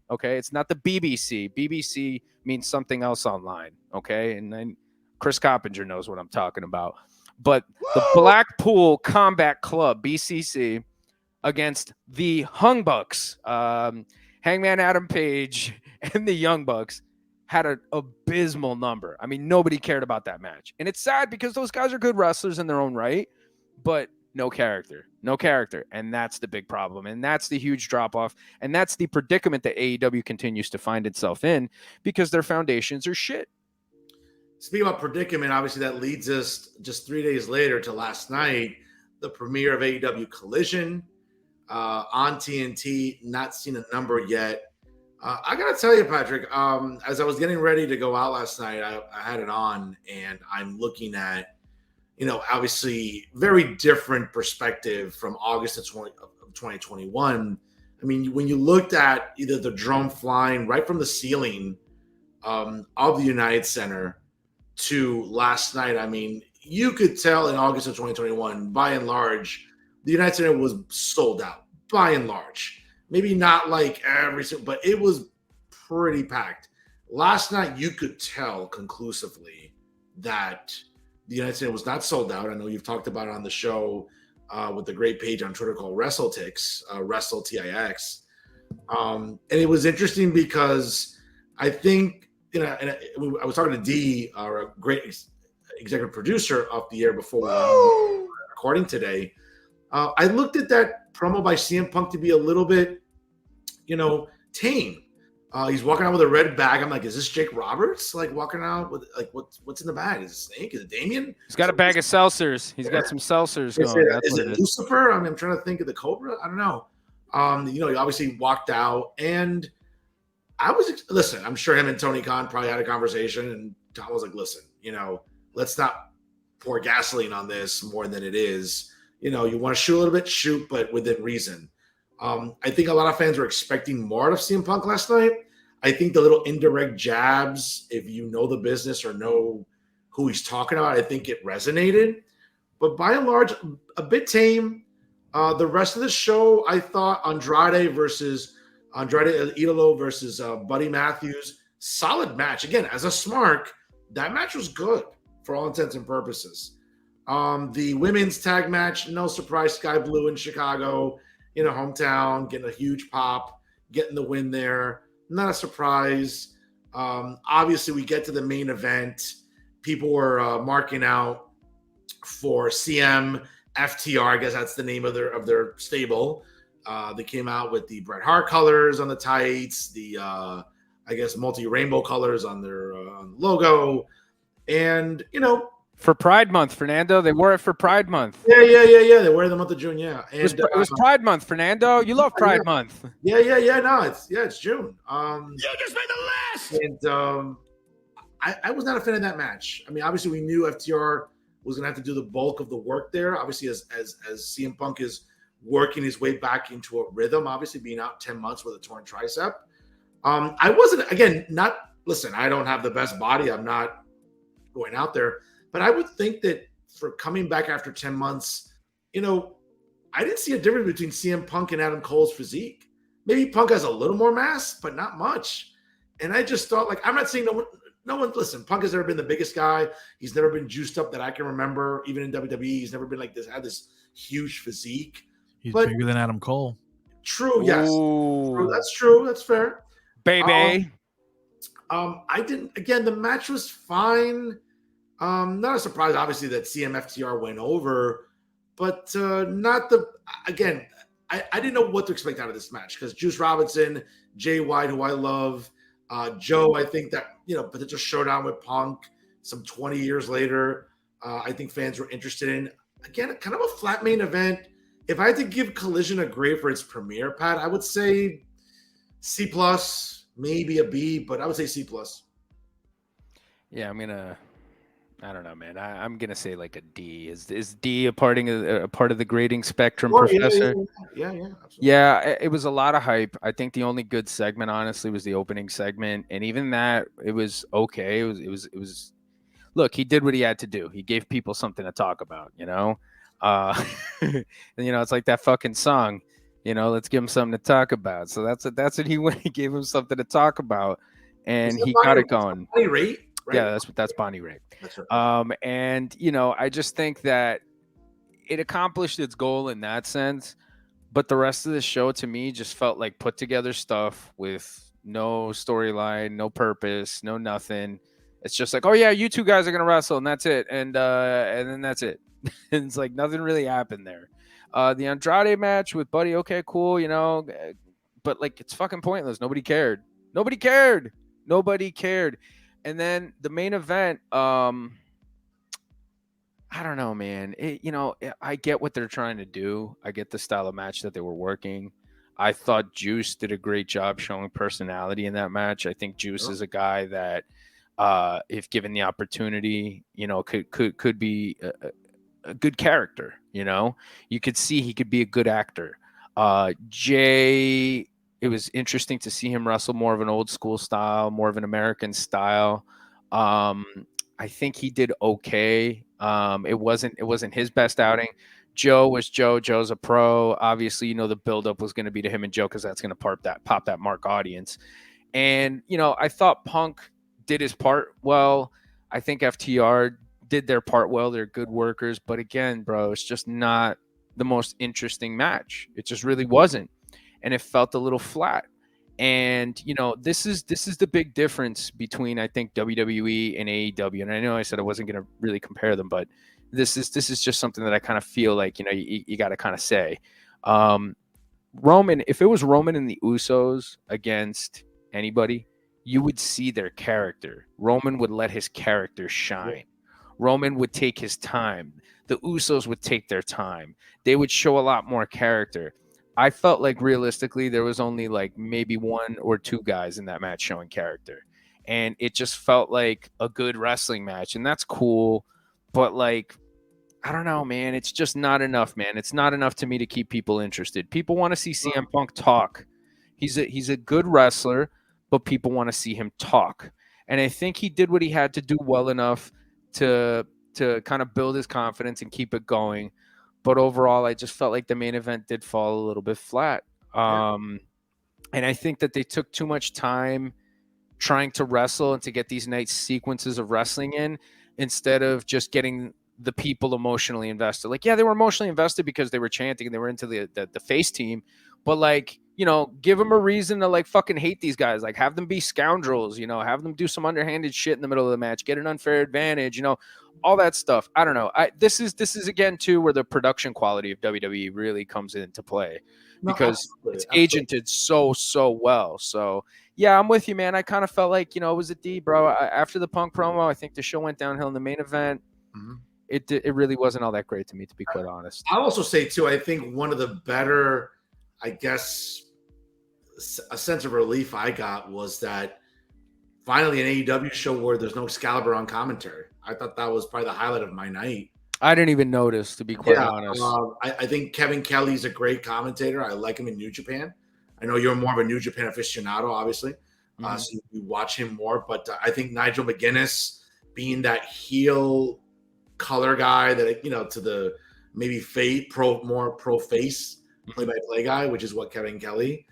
[SPEAKER 4] okay, it's not the BBC. BBC means something else online, okay? And then Chris Coppinger knows what I'm talking about. But the Blackpool Combat Club, BCC, against the Hung Bucks, Hangman Adam Page and the Young Bucks, had an abysmal number. I mean, nobody cared about that match. And it's sad because those guys are good wrestlers in their own right, but no character. And that's the big problem. And that's the huge drop off. And that's the predicament that AEW continues to find itself in because their foundations are shit.
[SPEAKER 3] Speaking about predicament, obviously that leads us just 3 days later to last night, the premiere of AEW Collision on TNT. Not seen a number yet. I gotta tell you, Patrick, as I was getting ready to go out last night, I had it on and I'm looking at, obviously very different perspective from August of 2021. I mean, when you looked at either the drum flying right from the ceiling of the United Center to last night, I mean, you could tell in August of 2021, by and large, the United Center was sold out, by and large. Maybe not like every single, but it was pretty packed. Last night, you could tell conclusively that the United States was not sold out. I know you've talked about it on the show with the great page on Twitter called WrestleTix, WrestleTix. And it was interesting because I think, and I was talking to D, our great executive producer, off the air before recording today. I looked at that promo by CM Punk to be a little bit, tame. He's walking out with a red bag. I'm like, is this Jake Roberts? Like walking out with what's in the bag? Is it Snake? Is it Damien?
[SPEAKER 4] He's got a bag of seltzers. He's got some seltzers going.
[SPEAKER 3] Is it Lucifer? I mean, I'm trying to think of the Cobra. I don't know. He obviously walked out, and listen. I'm sure him and Tony Khan probably had a conversation, and Tom was like, listen, let's not pour gasoline on this more than it is. You want to shoot a little bit, shoot, but within reason. I think a lot of fans were expecting more out of CM Punk last night. I think the little indirect jabs, if you know the business or know who he's talking about, I think it resonated. But by and large, a bit tame. The rest of the show, I thought Andrade Idolo versus Buddy Matthews, solid match. Again, as a Smark, that match was good for all intents and purposes. The women's tag match, no surprise, Sky Blue in Chicago, hometown, getting a huge pop, getting the win there. Not a surprise. Obviously, we get to the main event. People were marking out for CM FTR. I guess that's the name of their stable. They came out with the Bret Hart colors on the tights, the multi-rainbow colors on their logo, and
[SPEAKER 4] for Pride Month, Fernando. They wore it for Pride Month.
[SPEAKER 3] Yeah. They wear it in the month of June. Yeah, and
[SPEAKER 4] it was Pride Month, Fernando. You love Pride Month.
[SPEAKER 3] Yeah. No, it's June. You just made the list. And I was not a fan of that match. I mean, obviously, we knew FTR was going to have to do the bulk of the work there. Obviously, as CM Punk is working his way back into a rhythm. Obviously, being out 10 months with a torn tricep. I wasn't listen. I don't have the best body. I'm not going out there. But I would think that for coming back after 10 months, I didn't see a difference between CM Punk and Adam Cole's physique. Maybe Punk has a little more mass, but not much. And I just thought, I'm not saying no one, listen, Punk has never been the biggest guy. He's never been juiced up that I can remember. Even in WWE, he's never been had this huge physique.
[SPEAKER 1] He's bigger than Adam Cole.
[SPEAKER 3] True, yes. True, that's true. That's fair.
[SPEAKER 4] Baby.
[SPEAKER 3] The match was fine. Not a surprise, obviously, that CMFTR went over, but I didn't know what to expect out of this match because Juice Robinson, Jay White, who I love, Joe, I think that, potential showdown with Punk some 20 years later, I think fans were interested in. Again, kind of a flat main event. If I had to give Collision a grade for its premiere, Pat, I would say C+, maybe a B, but I would say C+.
[SPEAKER 4] Yeah, I don't know, man. I'm gonna say a D. Is D a part of the grading spectrum, Professor?
[SPEAKER 3] Yeah, absolutely.
[SPEAKER 4] Yeah, it was a lot of hype. I think the only good segment, honestly, was the opening segment, and even that, it was okay. It was. look, he did what he had to do. He gave people something to talk about, you know. And, you know, it's like that fucking song, you know, let's give him something to talk about. So that's what he went. He gave him something to talk about, and he got it going.
[SPEAKER 3] Bonnie Raitt, right?
[SPEAKER 4] Yeah, that's Bonnie Raitt.
[SPEAKER 3] That's right.
[SPEAKER 4] And you know, I just think that it accomplished its goal in that sense, but the rest of the show to me just felt like put together stuff with no storyline, no purpose, no nothing. It's just like, oh yeah, you two guys are gonna wrestle, and that's it, and then that's it. And it's like nothing really happened there. The Andrade match with Buddy, okay, cool, you know, but like it's fucking pointless. Nobody cared. And then the main event, I don't know, man. I get what they're trying to do. I get the style of match that they were working. I thought Juice did a great job showing personality in that match. I think Juice is a guy that, if given the opportunity, you know, could be a good character. You know, you could see he could be a good actor. Jay, it was interesting to see him wrestle more of an old school style, more of an American style. I think he did okay. It wasn't his best outing. Joe was Joe. Joe's a pro. Obviously, you know, the buildup was going to be to him and Joe because that's going to pop that mark audience. And, you know, I thought Punk did his part well. I think FTR did their part well. They're good workers. But again, bro, it's just not the most interesting match. It just really wasn't. And it felt a little flat. And, you know, this is the big difference between, I think, WWE and AEW. And I know I said I wasn't going to really compare them, but this is just something that I kind of feel like, you know, you got to kind of say. Roman, if it was Roman and the Usos against anybody, you would see their character. Roman would let his character shine. Roman would take his time. The Usos would take their time. They would show a lot more character. I felt like realistically there was only like maybe one or two guys in that match showing character. And it just felt like a good wrestling match. And that's cool. But like, I don't know, man. It's just not enough, man. It's not enough to me to keep people interested. People want to see CM Punk talk. He's a good wrestler, but people want to see him talk. And I think he did what he had to do well enough to kind of build his confidence and keep it going. But overall, I just felt like the main event did fall a little bit flat. And I think that they took too much time trying to wrestle and to get these nice sequences of wrestling in instead of just getting the people emotionally invested. Like, yeah, they were emotionally invested because they were chanting and they were into the face team. But like, you know, give them a reason to like fucking hate these guys. Like have them be scoundrels, you know, have them do some underhanded shit in the middle of the match, get an unfair advantage, you know, all that stuff. I don't know. This is again too where the production quality of WWE really comes into play because it's agented so well. So yeah, I'm with you, man. I kind of felt like, you know, it was a D, bro. After the Punk promo, I think the show went downhill in the main event. Mm-hmm. It really wasn't all that great to me, to be quite honest.
[SPEAKER 3] I'll also say too, I think one of the better, I guess, a sense of relief I got was that finally an AEW show where there's no Excalibur on commentary. I thought that was probably the highlight of my night.
[SPEAKER 4] I didn't even notice, to be quite honest.
[SPEAKER 3] I think Kevin Kelly's a great commentator. I like him in New Japan. I know you're more of a New Japan aficionado, obviously. So you watch him more. But I think Nigel McGuinness being that heel color guy that, you know, to the maybe more pro face play-by-play guy, which is what Kevin Kelly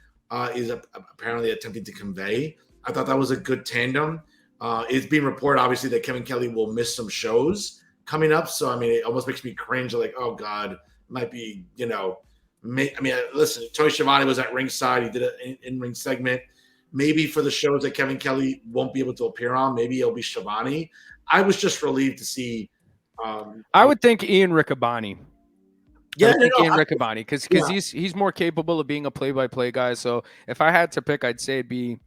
[SPEAKER 3] is apparently attempting to convey. I thought that was a good tandem. It's being reported, obviously, that Kevin Kelly will miss some shows coming up. So, I mean, it almost makes me cringe. Like, oh, God, it might be, you know, listen, Tony Schiavone was at ringside. He did an in-ring segment. Maybe for the shows that Kevin Kelly won't be able to appear on, maybe it'll be Schiavone. I was just relieved to see.
[SPEAKER 4] I would think Ian Riccaboni.
[SPEAKER 3] Yeah,
[SPEAKER 4] Ian Riccaboni, because he's more capable of being a play-by-play guy. So if I had to pick, I'd say it'd be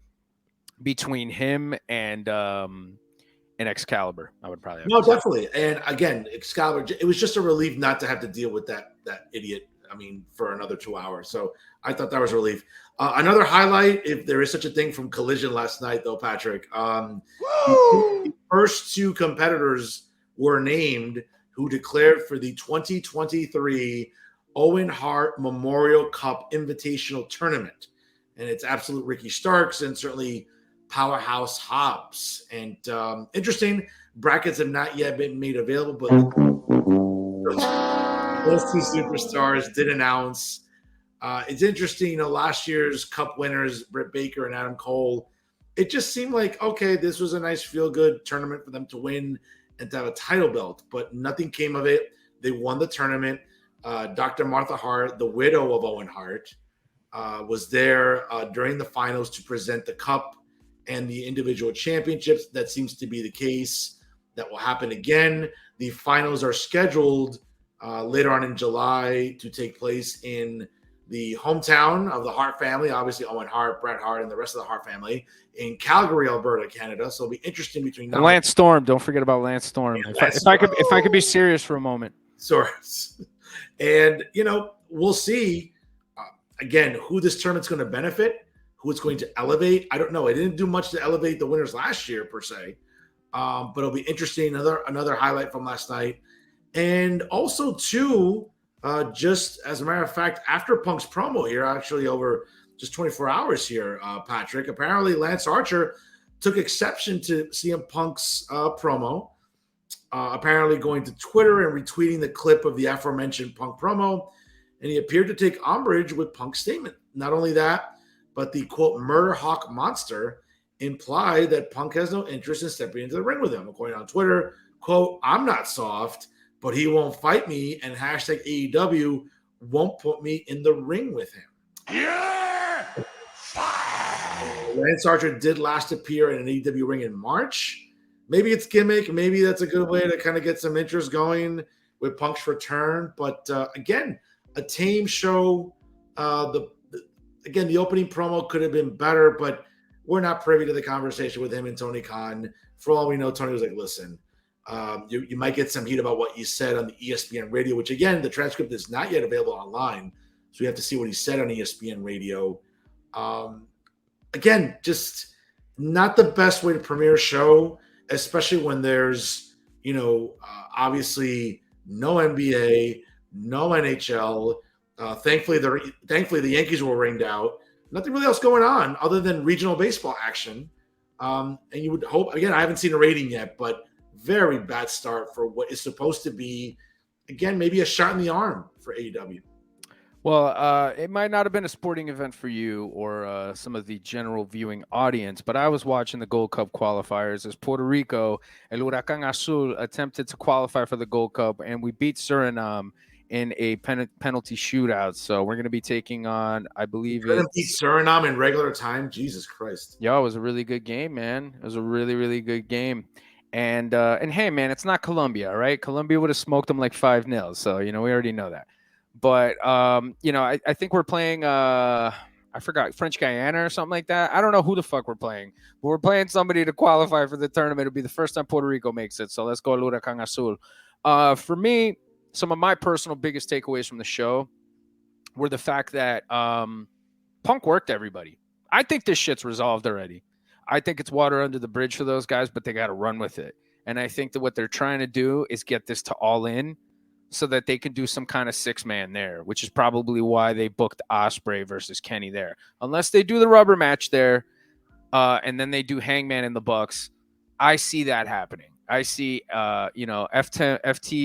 [SPEAKER 4] between him and Excalibur. I would probably have
[SPEAKER 3] definitely. And again, Excalibur, it was just a relief not to have to deal with that idiot. I mean, for another 2 hours. So I thought that was a relief. Another highlight, if there is such a thing, from Collision last night, though, Patrick. The first two competitors were named who declared for the 2023 Owen Hart Memorial Cup Invitational Tournament. And it's Absolute Ricky Starks and certainly Powerhouse Hobbs. And interesting, brackets have not yet been made available, but those two superstars did announce. It's interesting, last year's Cup winners, Britt Baker and Adam Cole, it just seemed like, okay, this was a nice feel-good tournament for them to win and to have a title belt, but nothing came of it. They won the tournament. Dr. Martha Hart, the widow of Owen Hart, was there during the finals to present the Cup and the individual championships. That seems to be the case. That will happen again. The finals are scheduled later on in July to take place in the hometown of the Hart family, obviously Owen Hart, Bret Hart, and the rest of the Hart family in Calgary, Alberta, Canada. So it'll be interesting between now
[SPEAKER 4] Lance Storm. Don't forget about Lance Storm. If I could be serious for a moment.
[SPEAKER 3] Source. And, we'll see, again, who this tournament's going to benefit, who it's going to elevate. I don't know. It didn't do much to elevate the winners last year, per se. But it'll be interesting. Another highlight from last night. And also, too, just as a matter of fact, after Punk's promo here, actually over just 24 hours here, Patrick, apparently Lance Archer took exception to CM Punk's promo, apparently going to Twitter and retweeting the clip of the aforementioned Punk promo, and he appeared to take umbrage with Punk's statement. Not only that, but the, quote, Murder Hawk monster implied that Punk has no interest in stepping into the ring with him. According on Twitter, quote, I'm not soft, but he won't fight me, and hashtag AEW won't put me in the ring with him.
[SPEAKER 2] Yeah!
[SPEAKER 3] Lance Archer did last appear in an AEW ring in March. Maybe it's gimmick. Maybe that's a good way to kind of get some interest going with Punk's return. But again, a tame show. The opening promo could have been better, but we're not privy to the conversation with him and Tony Khan. For all we know, Tony was like, listen, you might get some heat about what you said on the ESPN radio, which, again, the transcript is not yet available online. So we have to see what he said on ESPN radio. Again, just not the best way to premiere a show, especially when there's, obviously no NBA, no NHL. Thankfully, the Yankees were ringed out. Nothing really else going on other than regional baseball action. And you would hope, again, I haven't seen a rating yet, but very bad start for what is supposed to be, again, maybe a shot in the arm for AEW.
[SPEAKER 4] Well, it might not have been a sporting event for you or some of the general viewing audience, but I was watching the Gold Cup qualifiers as Puerto Rico, El Huracán Azul, attempted to qualify for the Gold Cup, and we beat Suriname in a penalty shootout. So we're going to be taking on, I believe,
[SPEAKER 3] beat Suriname in regular time. Jesus Christ!
[SPEAKER 4] Yo, it was a really good game, man. It was a really, really good game. And hey, man, it's not Colombia, right? Colombia would have smoked them like 5-0. So we already know that. But I think we're playing I forgot, French Guyana or something like that. I don't know who the fuck we're playing, but we're playing somebody to qualify for the tournament. It'll be the first time Puerto Rico makes it. So let's go Huracán Azul. For me, some of my personal biggest takeaways from the show were the fact that Punk worked everybody. I think this shit's resolved already. I think it's water under the bridge for those guys, but they got to run with it. And I think that what they're trying to do is get this to All In so that they can do some kind of 6-man there, which is probably why they booked Ospreay versus Kenny there. Unless they do the rubber match there, and then they do Hangman in the Bucks, I see that happening. I see, FT,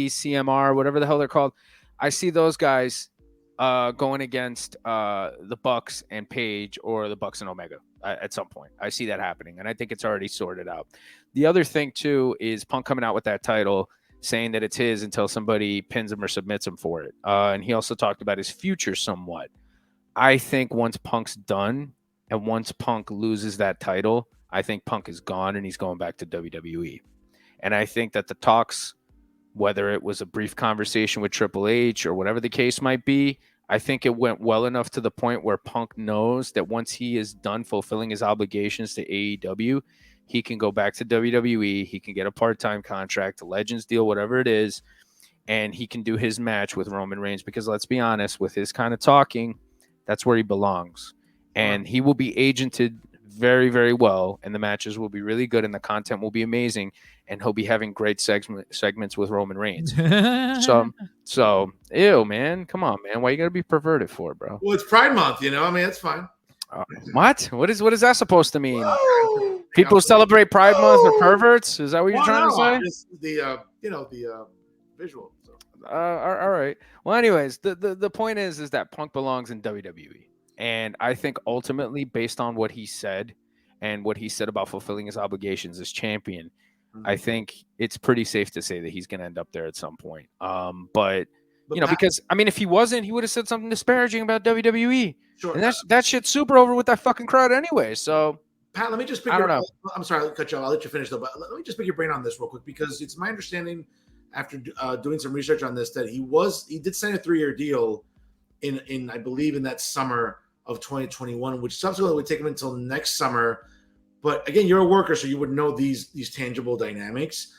[SPEAKER 4] CMR, whatever the hell they're called. I see those guys going against the Bucks and Page, or the Bucks and Omega at some point. I see that happening, and I think it's already sorted out. The other thing, too, is Punk coming out with that title, saying that it's his until somebody pins him or submits him for it. And he also talked about his future somewhat. I think once Punk's done and once Punk loses that title, I think Punk is gone and he's going back to WWE. And I think that the talks, whether it was a brief conversation with Triple H or whatever the case might be, I think it went well enough to the point where Punk knows that once he is done fulfilling his obligations to AEW, he can go back to WWE. He can get a part-time contract, a Legends deal, whatever it is, and he can do his match with Roman Reigns. Because let's be honest, with his kind of talking, that's where he belongs. And he will be agented very, very well, and the matches will be really good, and the content will be amazing, and he'll be having great segments with Roman Reigns. So, ew, man. Come on, man. Why you got to be perverted for, bro?
[SPEAKER 3] Well, it's Pride Month, I mean, it's fine.
[SPEAKER 4] What? What is that supposed to mean? People celebrate Pride Month are perverts. Is that what you're trying to say?
[SPEAKER 3] Just the the visual. So.
[SPEAKER 4] All right. Well, anyways, the point is that Punk belongs in WWE, and I think ultimately, based on what he said and what he said about fulfilling his obligations as champion, I think it's pretty safe to say that he's going to end up there at some point. But because I mean, if he wasn't, he would have said something disparaging about WWE. Sure. And that shit's super over with that fucking crowd anyway. So,
[SPEAKER 3] Pat, let me just pick I'm sorry, I'll cut you off. I'll let you finish though. But let me just pick your brain on this real quick, because it's my understanding after doing some research on this that he did sign a 3-year deal in I believe in that summer of 2021, which subsequently would take him until next summer. But again, you're a worker, so you would know these tangible dynamics.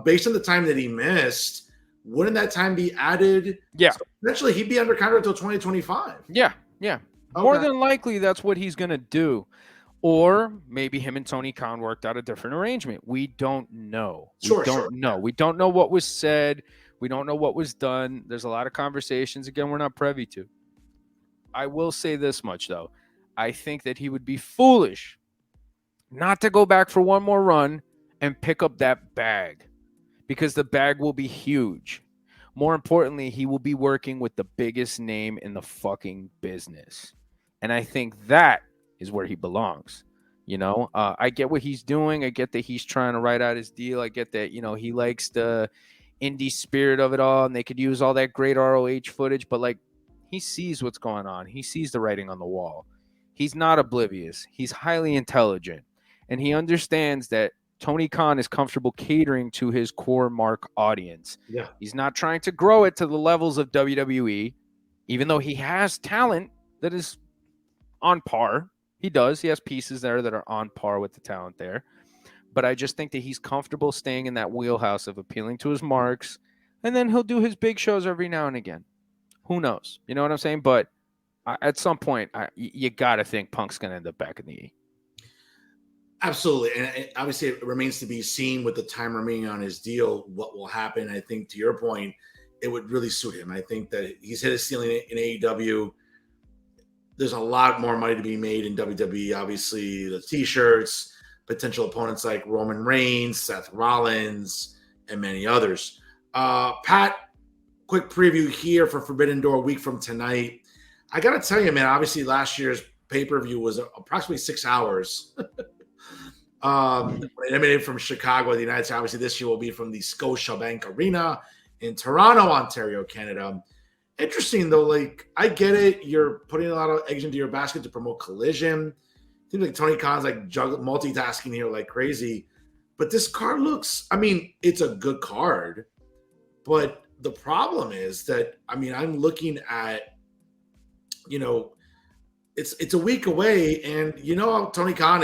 [SPEAKER 3] Based on the time that he missed, wouldn't that time be added?
[SPEAKER 4] Yeah.
[SPEAKER 3] So eventually, he'd be under contract until 2025.
[SPEAKER 4] Yeah. Okay. More than likely, that's what he's going to do. Or maybe him and Tony Khan worked out a different arrangement. We don't know. We don't know. We don't know what was said. We don't know what was done. There's a lot of conversations. Again, we're not privy to. I will say this much, though. I think that he would be foolish not to go back for one more run and pick up that bag, because the bag will be huge. More importantly, he will be working with the biggest name in the fucking business. And I think that is where he belongs. I get what he's doing. I get that he's trying to write out his deal. I get that, he likes the indie spirit of it all, and they could use all that great ROH footage, but he sees what's going on. He sees the writing on the wall. He's not oblivious. He's highly intelligent, and he understands that Tony Khan is comfortable catering to his core mark audience.
[SPEAKER 3] Yeah.
[SPEAKER 4] He's not trying to grow it to the levels of WWE, even though he has talent that is on par. He does. He has pieces there that are on par with the talent there. But I just think that he's comfortable staying in that wheelhouse of appealing to his marks, and then he'll do his big shows every now and again. Who knows? You know what I'm saying? But at some point, you got to think Punk's going to end up back in the E.
[SPEAKER 3] Absolutely. And obviously it remains to be seen with the time remaining on his deal, what will happen. I think to your point, it would really suit him. I think that he's hit his ceiling in AEW. There's a lot more money to be made in WWE. Obviously, the t-shirts, potential opponents like Roman Reigns, Seth Rollins, and many others. Pat, quick preview here for Forbidden Door a week from tonight. I got to tell you, man, obviously last year's pay-per-view was approximately 6 hours. It emanated from Chicago, the United States. Obviously, this year will be from the Scotiabank Arena in Toronto, Ontario, Canada. Interesting, though. I get it. You're putting a lot of eggs into your basket to promote Collision. I think Tony Khan's multitasking here like crazy. But this card looks, it's a good card. But the problem is that, I'm looking at, it's a week away, and how Tony Khan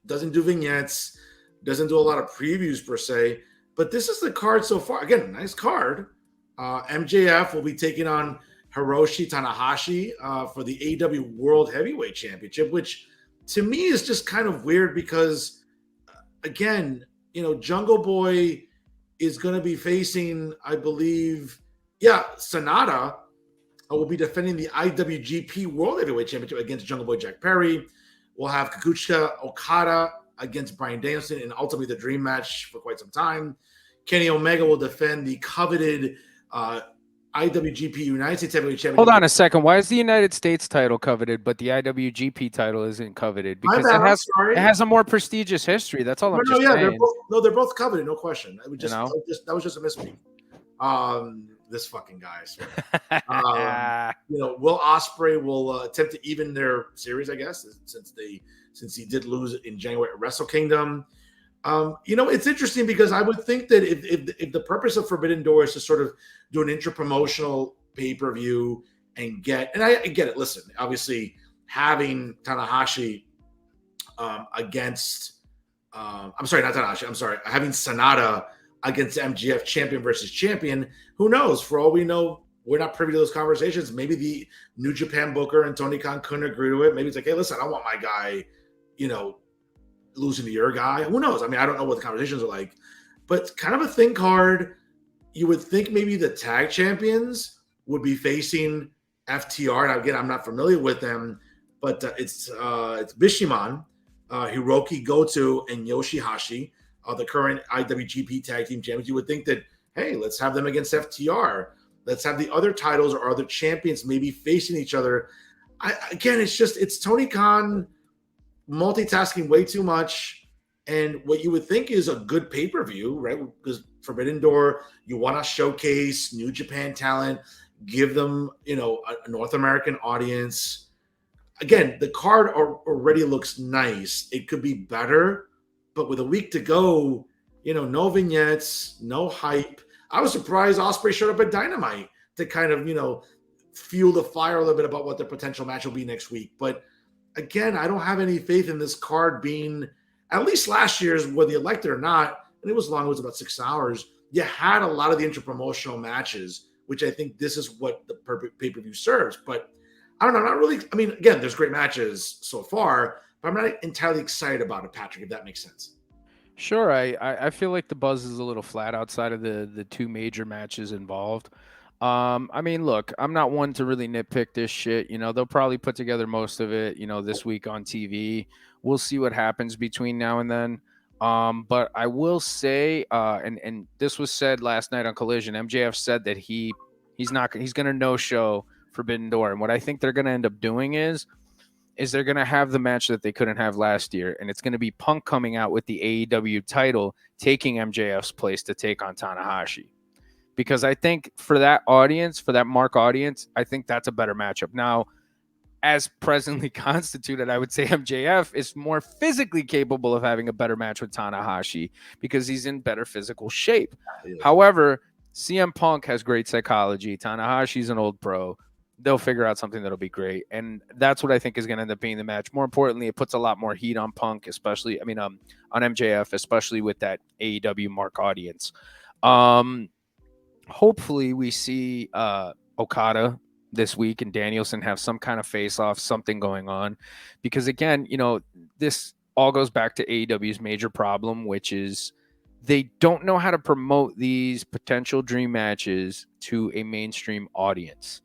[SPEAKER 3] doesn't do vignettes, doesn't do a lot of previews per se, but this is the card so far. Again, nice card. MJF will be taking on Hiroshi Tanahashi for the AEW World Heavyweight Championship, which to me is just kind of weird because, again, Jungle Boy is going to be facing, I believe, Sonata will be defending the IWGP World Heavyweight Championship against Jungle Boy Jack Perry. We'll have Kazuchika Okada against Bryan Danielson in ultimately the dream match for quite some time. Kenny Omega will defend the coveted IWGP United States Heavyweight Championship.
[SPEAKER 4] Hold on a second. Why is the United States title coveted, but the IWGP title isn't coveted? Because it has a more prestigious history. That's all I'm just saying.
[SPEAKER 3] They're both coveted, no question. That was just a misspeak. This fucking guy. Will Ospreay will attempt to even their series, I guess, since he did lose in January at Wrestle Kingdom. It's interesting because I would think that if the purpose of Forbidden Door is to sort of do an intra-promotional pay-per-view and I get it. Listen, obviously having Tanahashi against having Sonata against MGF champion versus champion, who knows? For all we know, we're not privy to those conversations. Maybe the New Japan booker and Tony Khan couldn't agree to it. Maybe it's like, hey, listen, I don't want my guy, losing to your guy. Who knows? I don't know what the conversations are like, but kind of a thin card. You would think maybe the tag champions would be facing FTR. Now, again, I'm not familiar with them, but it's Bishamon Hiroki Goto and Yoshihashi, the current IWGP Tag Team Champions. You would think that, hey, let's have them against FTR. Let's have the other titles or other champions maybe facing each other. It's Tony Khan multitasking way too much. And what you would think is a good pay-per-view, right? Because Forbidden Door, you want to showcase New Japan talent, give them, a North American audience. Again, the card already looks nice. It could be better, but with a week to go, no vignettes, no hype. I was surprised Ospreay showed up at Dynamite to kind of, fuel the fire a little bit about what the potential match will be next week. But again, I don't have any faith in this card being, at least last year's, whether you liked it or not, and it was long, it was about 6 hours. You had a lot of the interpromotional matches, which I think this is what the perfect pay-per-view serves. But I don't know, not really. I mean, again, there's great matches so far, but I'm not entirely excited about it, Patrick, if that makes sense.
[SPEAKER 4] Sure. I feel like the buzz is a little flat outside of the two major matches involved. I mean, look, I'm not one to really nitpick this shit. They'll probably put together most of it, this week on TV. We'll see what happens between now and then. But I will say, and this was said last night on Collision, MJF said that he's going to no-show Forbidden Door. And what I think they're going to end up doing is they're going to have the match that they couldn't have last year. And it's going to be Punk coming out with the AEW title, taking MJF's place to take on Tanahashi. Because I think for that audience, for that mark audience, I think that's a better matchup. Now, as presently constituted, I would say MJF is more physically capable of having a better match with Tanahashi because he's in better physical shape. Yeah. However, CM Punk has great psychology. Tanahashi's an old pro. They'll figure out something that'll be great. And that's what I think is going to end up being the match. More importantly, it puts a lot more heat on Punk, on MJF, especially with that AEW mark audience. Hopefully we see Okada this week and Danielson have some kind of face-off, something going on. Because again, this all goes back to AEW's major problem, which is they don't know how to promote these potential dream matches to a mainstream audience.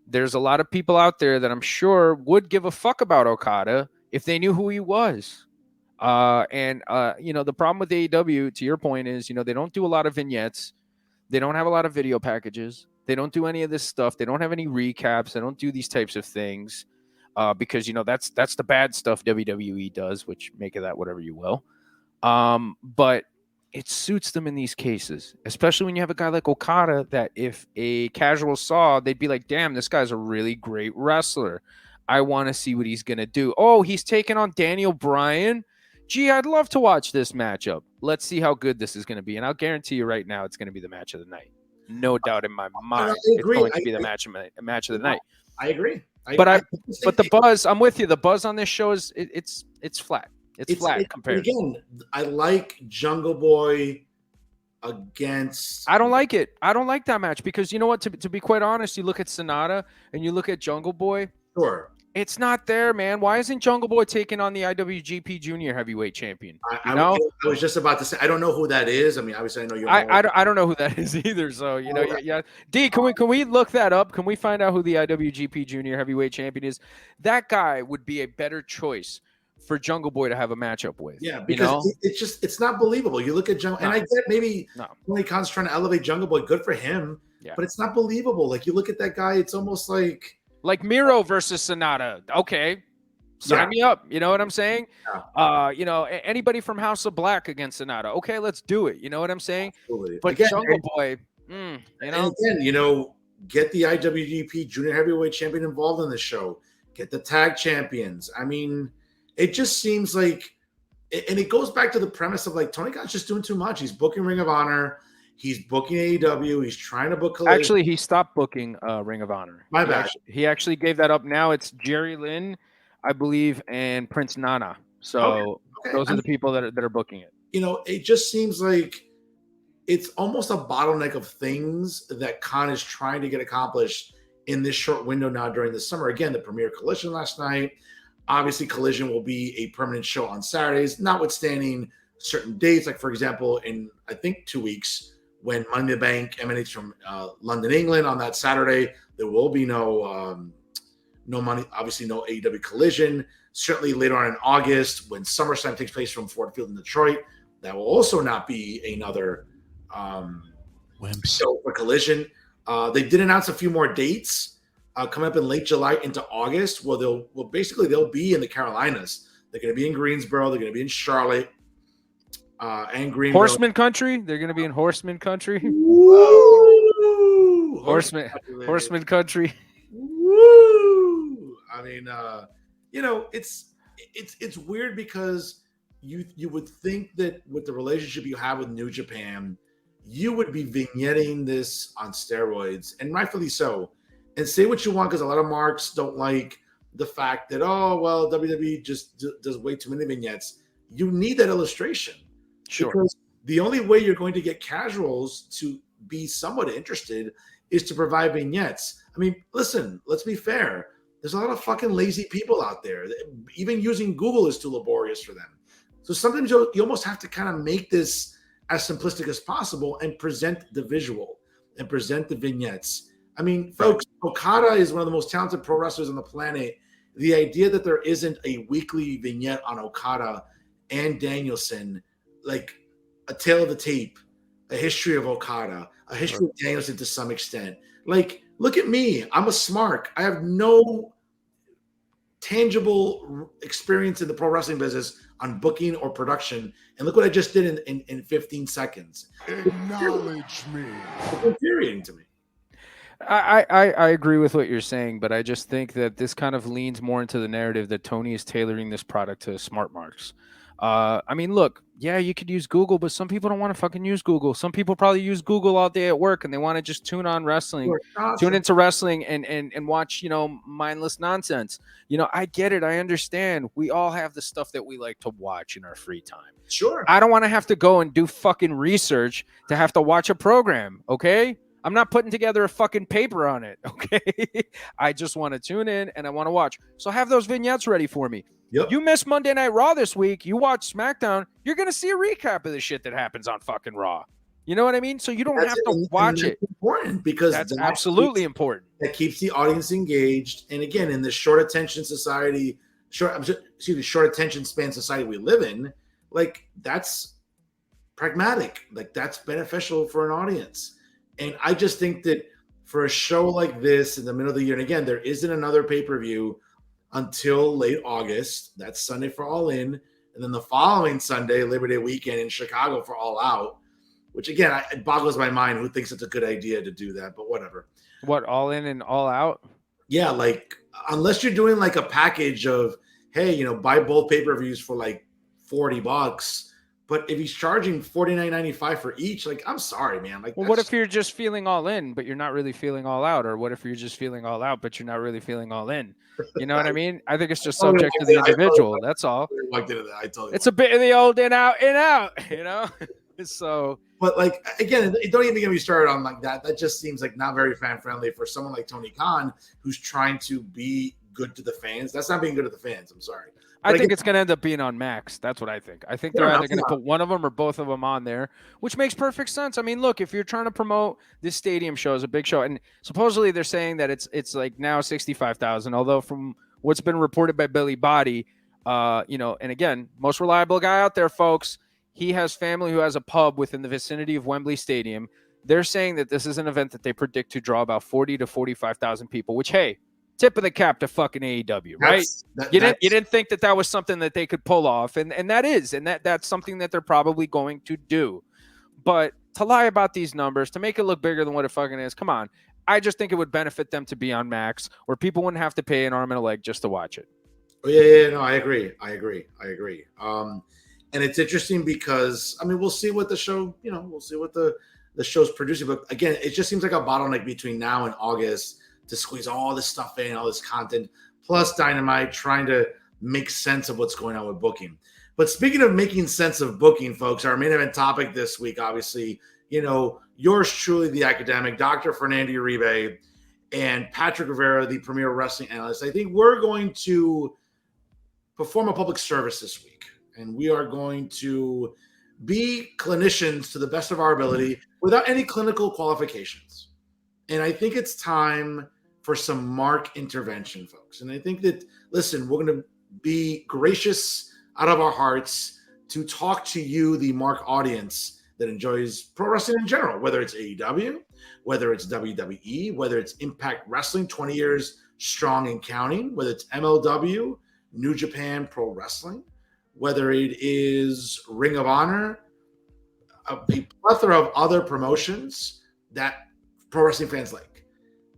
[SPEAKER 4] There's a lot of people out there that I'm sure would give a fuck about Okada if they knew who he was. The problem with AEW, to your point, is, they don't do a lot of vignettes. They don't have a lot of video packages. They don't do any of this stuff. They don't have any recaps. They don't do these types of things because, that's the bad stuff WWE does, which make of that whatever you will. But it suits them in these cases, especially when you have a guy like Okada that if a casual saw, they'd be like, damn, this guy's a really great wrestler. I want to see what he's going to do. Oh, he's taking on Daniel Bryan. Gee, I'd love to watch this matchup. Let's see how good this is going to be. And I'll guarantee you right now, it's going to be the match of the night. No doubt in my mind. It's going to be the match of the night.
[SPEAKER 3] I agree.
[SPEAKER 4] But the buzz, I'm with you. The buzz on this show is it's flat. It's flat compared.
[SPEAKER 3] Again, I like Jungle Boy against.
[SPEAKER 4] I don't like it. I don't like that match because you know what? To be quite honest, you look at Sonata and you look at Jungle Boy.
[SPEAKER 3] Sure.
[SPEAKER 4] It's not there, man. Why isn't Jungle Boy taking on the IWGP Junior Heavyweight Champion?
[SPEAKER 3] I was just about to say, I don't know who that is. I mean, obviously, I know you.
[SPEAKER 4] I don't know who that is either. So yeah. D, can we look that up? Can we find out who the IWGP Junior Heavyweight Champion is? That guy would be a better choice for Jungle Boy to have a matchup with.
[SPEAKER 3] Yeah, because it's not believable. You look at Jungle, and I get maybe Tony Khan's trying to elevate Jungle Boy. Good for him, but it's not believable. Like you look at that guy, it's almost like
[SPEAKER 4] Miro versus Sonata. Okay, sign me up. You know what I'm saying? Yeah. Anybody from House of Black against Sonata. Okay, let's do it. You know what I'm saying?
[SPEAKER 3] Absolutely.
[SPEAKER 4] But again, Jungle Boy,
[SPEAKER 3] and again, get the IWGP Junior Heavyweight Champion involved in the show. Get the tag champions. I mean, it just seems like, and it goes back to the premise of like Tony Khan's just doing too much. He's booking Ring of Honor. He's booking AEW. He's trying to book Collision.
[SPEAKER 4] Actually, he stopped booking Ring of Honor.
[SPEAKER 3] My bad.
[SPEAKER 4] He actually gave that up. Now it's Jerry Lynn, I believe, and Prince Nana. So those are the people that are booking it.
[SPEAKER 3] It just seems like it's almost a bottleneck of things that Khan is trying to get accomplished in this short window now during the summer. Again, the premiere Collision last night. Obviously, Collision will be a permanent show on Saturdays, notwithstanding certain dates. Like, for example, in, I think, 2 weeks, when Money in the Bank emanates from London, England, on that Saturday, there will be no no money, obviously no AEW Collision. Certainly later on in August, when SummerSlam takes place from Ford Field in Detroit, that will also not be another show for Collision. They did announce a few more dates coming up in late July into August. Well, they'll be in the Carolinas. They're going to be in Greensboro. They're going to be in Charlotte and Greenville.
[SPEAKER 4] Horseman country. They're going to be in Horseman country.
[SPEAKER 3] Woo!
[SPEAKER 4] Horseman country.
[SPEAKER 3] Woo! I mean, it's weird because you would think that with the relationship you have with New Japan, you would be vignetting this on steroids, and rightfully so. And say what you want, because a lot of marks don't like the fact that, oh, well, WWE just does way too many vignettes. You need that illustration.
[SPEAKER 4] Sure.
[SPEAKER 3] Because the only way you're going to get casuals to be somewhat interested is to provide vignettes. I mean, listen, let's be fair. There's a lot of fucking lazy people out there. Even using Google is too laborious for them. So sometimes you almost have to kind of make this as simplistic as possible and present the visual and present the vignettes. I mean, folks, Okada is one of the most talented pro wrestlers on the planet. The idea that there isn't a weekly vignette on Okada and Danielson, like a tale of the tape, a history of Okada, a history of Danielson to some extent. Like, look at me. I'm a smart. I have no tangible experience in the pro wrestling business on booking or production. And look what I just did in 15 seconds.
[SPEAKER 2] Acknowledge me.
[SPEAKER 3] It's infuriating to me.
[SPEAKER 4] I agree with what you're saying, but I just think that this kind of leans more into the narrative that Tony is tailoring this product to smart marks. I mean, look, yeah, you could use Google, but some people don't want to fucking use Google. Some people probably use Google all day at work and they want to just tune on wrestling, tune into wrestling and watch, mindless nonsense. I get it. I understand. We all have the stuff that we like to watch in our free time.
[SPEAKER 3] Sure.
[SPEAKER 4] I don't want to have to go and do fucking research to have to watch a program. Okay. I'm not putting together a fucking paper on it. Okay. I just want to tune in and I want to watch. So have those vignettes ready for me.
[SPEAKER 3] Yep.
[SPEAKER 4] You missed Monday Night Raw this week. You watch SmackDown. You're going to see a recap of the shit that happens on fucking Raw. You know what I mean? So you don't have to watch it.
[SPEAKER 3] Important because
[SPEAKER 4] that's absolutely important.
[SPEAKER 3] That keeps the audience engaged. And again, in the short attention span society we live in, like that's pragmatic. Like that's beneficial for an audience. And I just think that for a show like this in the middle of the year, and again, there isn't another pay-per-view until late August. That's Sunday for All In. And then the following Sunday, Labor Day weekend in Chicago for All Out, which again, it boggles my mind who thinks it's a good idea to do that, but whatever.
[SPEAKER 4] What, All In and All Out?
[SPEAKER 3] Yeah, like unless you're doing like a package of, hey, buy both pay-per-views for like $40. But if he's charging $49.95 for each, like, I'm sorry, man. Like,
[SPEAKER 4] well, what if you're just feeling all in, but you're not really feeling all out? Or what if you're just feeling all out, but you're not really feeling all in? You know what I mean? I think it's just subject to the individual. That's all. It's a bit of the old in out, So,
[SPEAKER 3] but like, again, don't even get me started on like that. That just seems like not very fan friendly for someone like Tony Khan, who's trying to be good to the fans. That's not being good to the fans. I'm sorry.
[SPEAKER 4] I think it's going to end up being on Max. That's what I think. I think they're either going to put one of them or both of them on there, which makes perfect sense. I mean, look, if you're trying to promote this stadium show as a big show, and supposedly they're saying that it's like now 65,000, although from what's been reported by Billy Body, and again, most reliable guy out there, folks, he has family who has a pub within the vicinity of Wembley Stadium. They're saying that this is an event that they predict to draw about 40 to 45,000 people, which, hey, tip of the cap to fucking AEW, right? You didn't think that was something that they could pull off, and that's something that they're probably going to do. But to lie about these numbers, to make it look bigger than what it fucking is, come on. I just think it would benefit them to be on Max, where people wouldn't have to pay an arm and a leg just to watch it.
[SPEAKER 3] Oh, yeah, no, I agree. And it's interesting because, I mean, we'll see what the show, we'll see what the show's producing. But again, it just seems like a bottleneck between now and August to squeeze all this stuff in, all this content, plus Dynamite trying to make sense of what's going on with booking. But speaking of making sense of booking, folks, our main event topic this week, obviously, yours truly, the academic, Dr. Fernando Uribe, and Patrick Rivera, the premier wrestling analyst. I think we're going to perform a public service this week, and we are going to be clinicians to the best of our ability without any clinical qualifications. And I think it's time for some Mark intervention, folks. And I think that, listen, we're going to be gracious out of our hearts to talk to you, the Mark audience that enjoys pro wrestling in general, whether it's AEW, whether it's WWE, whether it's Impact Wrestling, 20 years strong and counting, whether it's MLW, New Japan Pro Wrestling, whether it is Ring of Honor, a plethora of other promotions that pro wrestling fans like.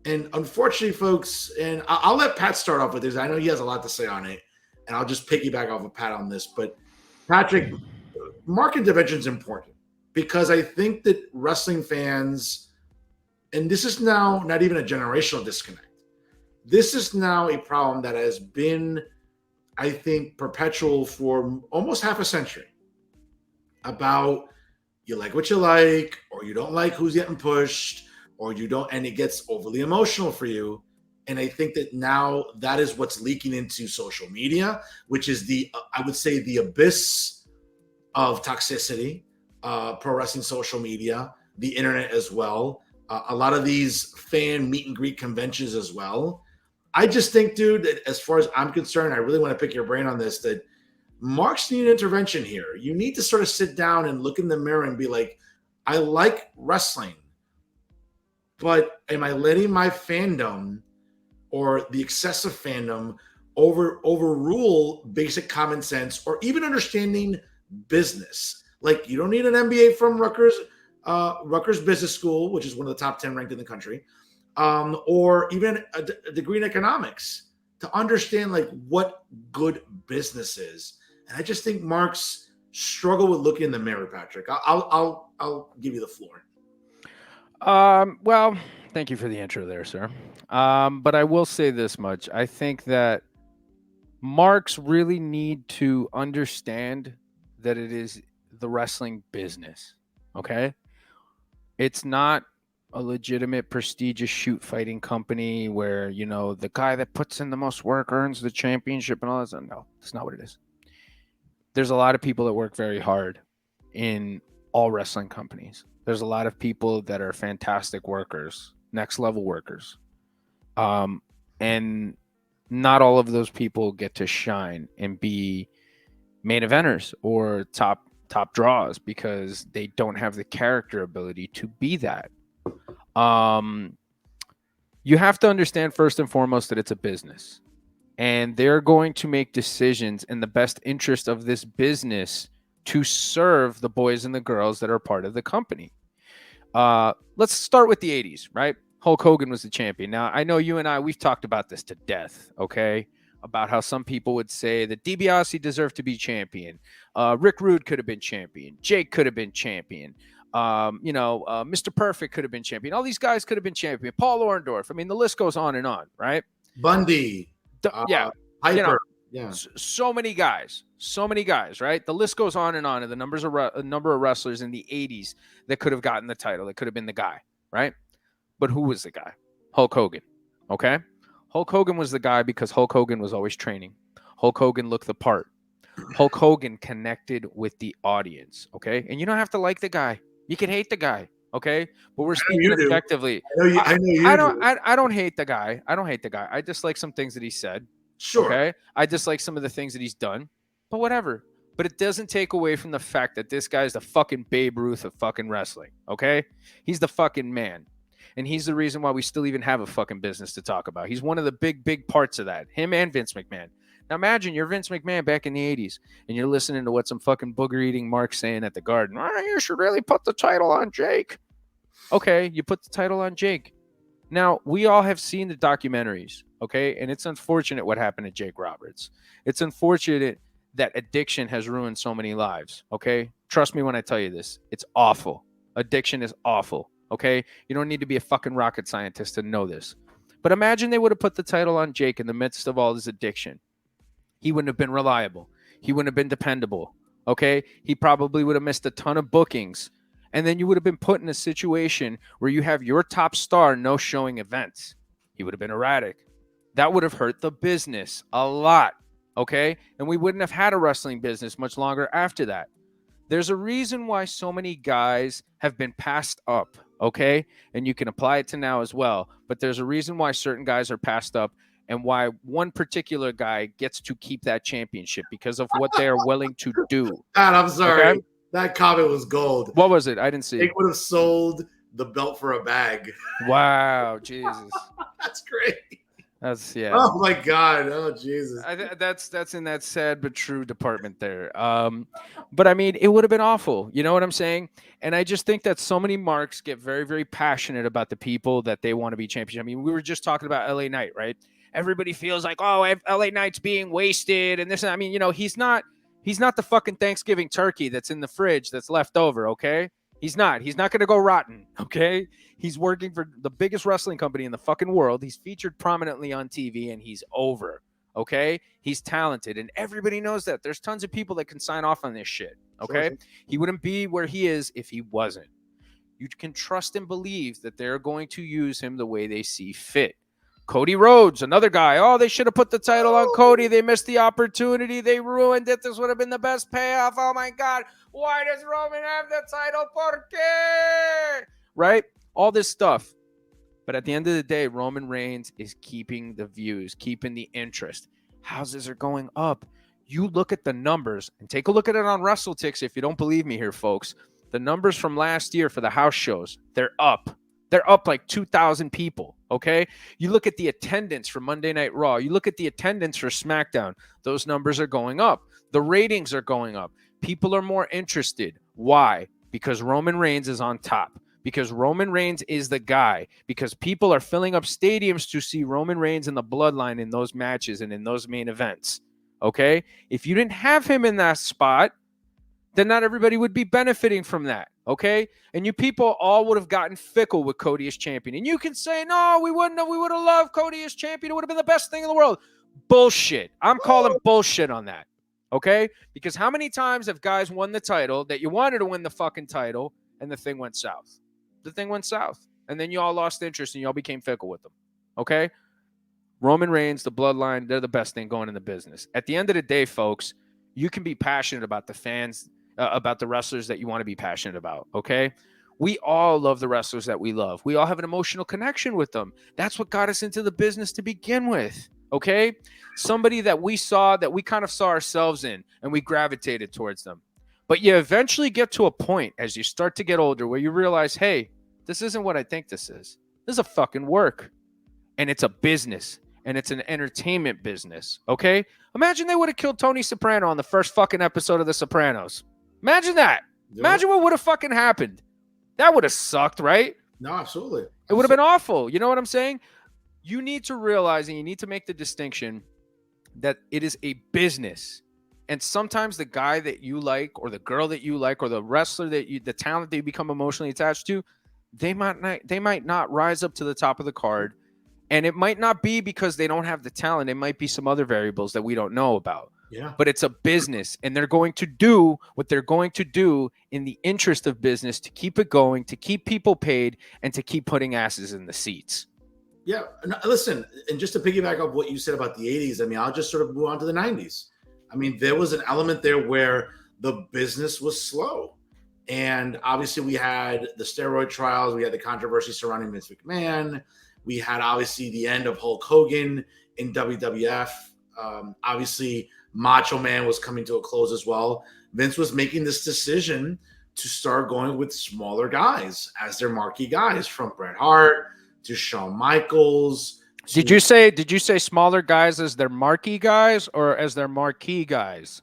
[SPEAKER 3] And unfortunately, folks, and I'll let Pat start off with this. I know he has a lot to say on it, and I'll just piggyback off of Pat on this. But Patrick, Mark intervention is important because I think that wrestling fans, and this is now not even a generational disconnect. This is now a problem that has been, I think, perpetual for almost half a century. About you like what you like, or you don't like who's getting pushed, or you don't, and it gets overly emotional for you. And I think that now that is what's leaking into social media, which is I would say, the abyss of toxicity, pro wrestling social media, the internet as well, a lot of these fan meet and greet conventions as well. I just think, dude, that as far as I'm concerned, I really want to pick your brain on this, that Mark's need intervention here. You need to sort of sit down and look in the mirror and be like, I like wrestling, but am I letting my fandom or the excessive fandom overrule basic common sense or even understanding business? Like, you don't need an MBA from Rutgers Business School, which is one of the top 10 ranked in the country, or even a degree in economics to understand like what good business is. And I just think Mark's struggle with looking in the mirror, Patrick. I'll give you the floor.
[SPEAKER 4] Well, thank you for the intro there, sir. But I will say this much. I think that Marks really need to understand that it is the wrestling business. Okay. It's not a legitimate, prestigious shoot fighting company where, you know, the guy that puts in the most work earns the championship and all that. No, that's not what it is. There's a lot of people that work very hard in all wrestling companies. There's a lot of people that are fantastic workers, next level workers. And not all of those people get to shine and be main eventers or top draws because they don't have the character ability to be that. You have to understand first and foremost that it's a business, and they're going to make decisions in the best interest of this business to serve the boys and the girls that are part of the company. Let's start with the 80s, right? Hulk Hogan was the champion. Now, I know you and I, we've talked about this to death, okay? About how some people would say that DiBiase deserved to be champion. Rick Rude could have been champion. Jake could have been champion. Mr. Perfect could have been champion. All these guys could have been champion. Paul Orndorff. I mean, the list goes on and on, right?
[SPEAKER 3] Bundy.
[SPEAKER 4] Yeah.
[SPEAKER 3] Piper.
[SPEAKER 4] You know,
[SPEAKER 3] yeah.
[SPEAKER 4] So many guys, right? The list goes on and on. And the number of wrestlers in the 80s that could have gotten the title, that could have been the guy, right? But who was the guy? Hulk Hogan. Okay. Hulk Hogan was the guy because Hulk Hogan was always training. Hulk Hogan looked the part. Hulk Hogan connected with the audience. Okay. And you don't have to like the guy. You can hate the guy. Okay. But we're speaking objectively. I don't hate the guy. I dislike some things that he said.
[SPEAKER 3] Sure.
[SPEAKER 4] Okay. I dislike some of the things that he's done, but whatever. But it doesn't take away from the fact that this guy is the fucking Babe Ruth of fucking wrestling. Okay. He's the fucking man. And he's the reason why we still even have a fucking business to talk about. He's one of the big parts of that. Him and Vince McMahon. Now imagine you're Vince McMahon back in the 80s and you're listening to what some fucking booger-eating Mark's saying at the Garden. Oh, you should really put the title on Jake. Okay, you put the title on Jake. Now, we all have seen the documentaries, okay? And it's unfortunate what happened to Jake Roberts. It's unfortunate that addiction has ruined so many lives, okay? Trust me when I tell you this. It's awful. Addiction is awful. Okay, you don't need to be a fucking rocket scientist to know this. But imagine they would have put the title on Jake in the midst of all his addiction. He wouldn't have been reliable. He wouldn't have been dependable. Okay, he probably would have missed a ton of bookings. And then you would have been put in a situation where you have your top star no showing events. He would have been erratic. That would have hurt the business a lot. Okay, and we wouldn't have had a wrestling business much longer after that. There's a reason why so many guys have been passed up okay? And you can apply it to now as well. But there's a reason why certain guys are passed up and why one particular guy gets to keep that championship because of what they are willing to do.
[SPEAKER 3] God, I'm sorry.
[SPEAKER 4] Okay?
[SPEAKER 3] That comment was gold.
[SPEAKER 4] What was it? I didn't see.
[SPEAKER 3] They would have sold the belt for a bag.
[SPEAKER 4] Wow, Jesus.
[SPEAKER 3] That's great.
[SPEAKER 4] That's yeah.
[SPEAKER 3] Oh my God. Oh Jesus.
[SPEAKER 4] That's in that sad but true department there. But I mean, it would have been awful. You know what I'm saying? And I just think that so many marks get very, very passionate about the people that they want to be champions. I mean, we were just talking about LA Knight, right? Everybody feels like, oh, LA Knight's being wasted and this. And I mean, you know, he's not the fucking Thanksgiving turkey that's in the fridge that's left over. Okay. He's not going to go rotten. Okay. He's working for the biggest wrestling company in the fucking world. He's featured prominently on TV and he's over. Okay. He's talented and everybody knows that. There's tons of people that can sign off on this shit. Okay. Sure. He wouldn't be where he is if he wasn't. You can trust and believe that they're going to use him the way they see fit. Cody Rhodes, another guy. Oh, they should have put the title on Cody. They missed the opportunity. They ruined it. This would have been the best payoff. Oh, my God. Why does Roman have the title? ¿Por qué? Right? All this stuff. But at the end of the day, Roman Reigns is keeping the views, keeping the interest. Houses are going up. You look at the numbers and take a look at it on WrestleTix if you don't believe me here, folks. The numbers from last year for the house shows, they're up. They're up like 2,000 people, okay? You look at the attendance for Monday Night Raw. You look at the attendance for SmackDown. Those numbers are going up. The ratings are going up. People are more interested. Why? Because Roman Reigns is on top. Because Roman Reigns is the guy. Because people are filling up stadiums to see Roman Reigns and the Bloodline in those matches and in those main events, okay? If you didn't have him in that spot, then not everybody would be benefiting from that, okay? And you people all would have gotten fickle with Cody as champion. And you can say, no, we wouldn't have. We would have loved Cody as champion. It would have been the best thing in the world. Bullshit. I'm calling bullshit on that, okay? Because how many times have guys won the title that you wanted to win the fucking title and the thing went south? The thing went south. And then you all lost interest and you all became fickle with them, okay? Roman Reigns, the Bloodline, they're the best thing going in the business. At the end of the day, folks, you can be passionate about the fans, about the wrestlers that you want to be passionate about, okay? We all love the wrestlers that we love. We all have an emotional connection with them. That's what got us into the business to begin with, okay? Somebody that we saw, that we kind of saw ourselves in, and we gravitated towards them. But you eventually get to a point as you start to get older where you realize, hey, this isn't what I think this is. This is a fucking work. And it's a business. And it's an entertainment business, okay? Imagine they would have killed Tony Soprano on the first fucking episode of The Sopranos. Imagine that. Yeah. Imagine what would have fucking happened. That would have sucked, right?
[SPEAKER 3] No, absolutely.
[SPEAKER 4] It would have been awful. You know what I'm saying? You need to realize and you need to make the distinction that it is a business. And sometimes the guy that you like or the girl that you like or the wrestler that you, the talent that you become emotionally attached to, they might not rise up to the top of the card. And it might not be because they don't have the talent. It might be some other variables that we don't know about.
[SPEAKER 3] Yeah.
[SPEAKER 4] But it's a business, and they're going to do what they're going to do in the interest of business to keep it going, to keep people paid, and to keep putting asses in the seats.
[SPEAKER 3] Yeah. Listen, and just to piggyback off what you said about the 80s, I mean, I'll just sort of move on to the 90s. I mean, there was an element there where the business was slow. And obviously we had the steroid trials. We had the controversy surrounding Vince McMahon. We had obviously the end of Hulk Hogan in WWF. Obviously, Macho Man was coming to a close as well. Vince was making this decision to start going with smaller guys as their marquee guys, from Bret Hart to Shawn Michaels.
[SPEAKER 4] Did you say smaller guys as their marquee guys or as their marquee guys?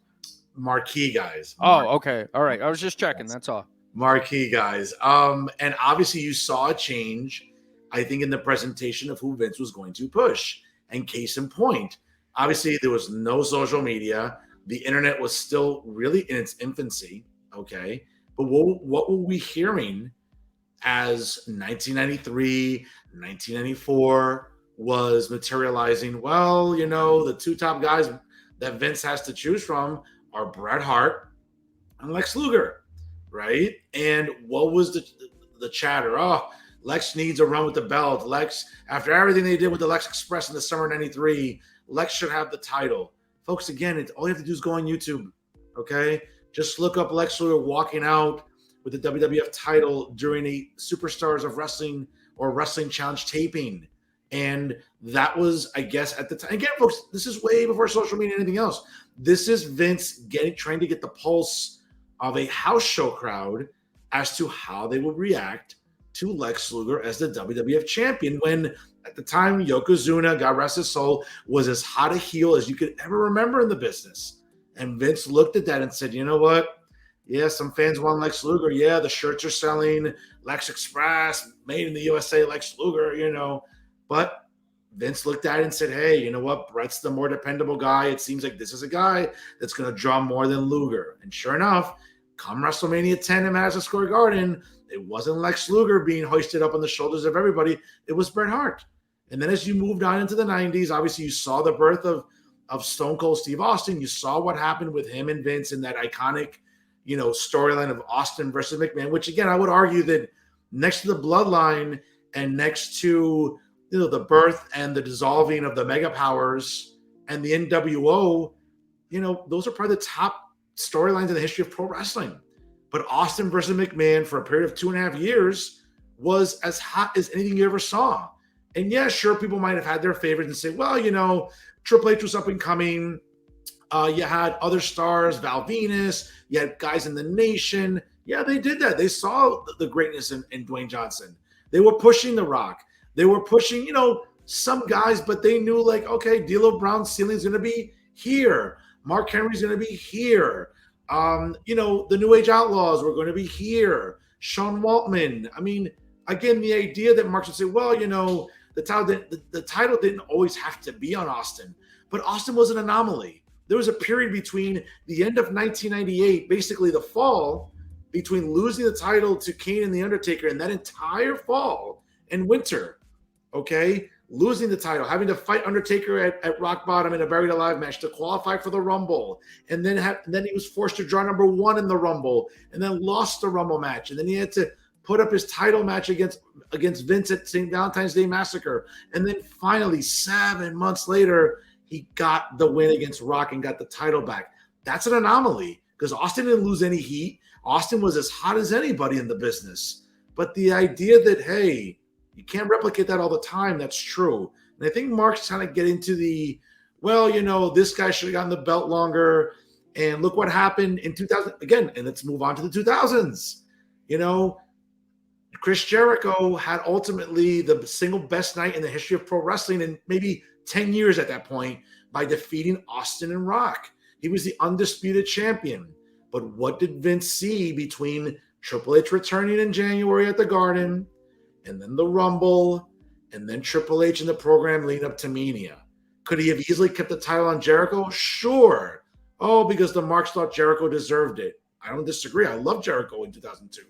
[SPEAKER 3] Marquee guys.
[SPEAKER 4] Oh, okay. All right. I was just checking. That's all.
[SPEAKER 3] Marquee guys. And obviously you saw a change, I think, in the presentation of who Vince was going to push. And case in point, obviously there was no social media. The internet was still really in its infancy. Okay. But what were we hearing as 1993, 1994 was materializing? Well, you know, the two top guys that Vince has to choose from are Bret Hart and Lex Luger, right? And what was the chatter? Oh, Lex needs a run with the belt. Lex, after everything they did with the Lex Express in the summer of '93, Lex should have the title. Folks, again, all you have to do is go on YouTube, okay? Just look up Lex Luger walking out with the WWF title during a Superstars of Wrestling or Wrestling Challenge taping. And that was, I guess, at the time. Again, folks, this is way before social media and anything else. This is Vince trying to get the pulse of a house show crowd as to how they would react to Lex Luger as the WWF champion, when at the time Yokozuna, God rest his soul, was as hot a heel as you could ever remember in the business. And Vince looked at that and said, you know what? Yeah, some fans want Lex Luger. Yeah, the shirts are selling. Lex Express, made in the USA, Lex Luger, you know. But Vince looked at it and said, hey, you know what? Brett's the more dependable guy. It seems like this is a guy that's going to draw more than Luger. And sure enough, come WrestleMania 10 in Madison Square Garden, it wasn't Lex Luger being hoisted up on the shoulders of everybody. It was Bret Hart. And then as you moved on into the 90s, obviously you saw the birth of Stone Cold Steve Austin. You saw what happened with him and Vince in that iconic, you know, storyline of Austin versus McMahon, which again, I would argue that next to the Bloodline and next to, you know, the birth and the dissolving of the Mega Powers and the NWO, you know, those are probably the top storylines in the history of pro wrestling. But Austin versus McMahon for a period of 2.5 years was as hot as anything you ever saw. And yeah, sure, people might have had their favorites and say, well, you know, Triple H was up and coming. You had other stars, Val Venus. You had guys in the Nation. Yeah, they did that. They saw the greatness in Dwayne Johnson. They were pushing The Rock. They were pushing, you know, some guys, but they knew like, okay, D'Lo Brown's ceiling is going to be here. Mark Henry's going to be here. You know, the New Age Outlaws were going to be here. Sean Waltman. I mean, again, the idea that Mark would say, well, you know, the title didn't always have to be on Austin, but Austin was an anomaly. There was a period between the end of 1998, basically the fall, between losing the title to Kane and The Undertaker, and that entire fall and winter, okay, losing the title, having to fight Undertaker at Rock Bottom in a Buried Alive match to qualify for the Rumble, and then he was forced to draw number 1 in the Rumble, and then lost the Rumble match, and then he had to put up his title match against Vince at St. Valentine's Day Massacre, and then finally 7 months later, he got the win against Rock and got the title back. That's an anomaly because Austin didn't lose any heat. Austin was as hot as anybody in the business. But the idea that, hey, you can't replicate that all the time, that's true. And I think Mark's trying to get into the, well, you know, this guy should have gotten the belt longer. And look what happened in 2000. Again, and let's move on to the 2000s. You know, Chris Jericho had ultimately the single best night in the history of pro wrestling in maybe 10 years at that point by defeating Austin and Rock. He was the undisputed champion. But what did Vince see between Triple H returning in January at the Garden, and then the Rumble, and then Triple H in the program leading up to Mania? Could he have easily kept the title on Jericho? Sure. Oh, because the Marks thought Jericho deserved it. I don't disagree. I love Jericho in 2002.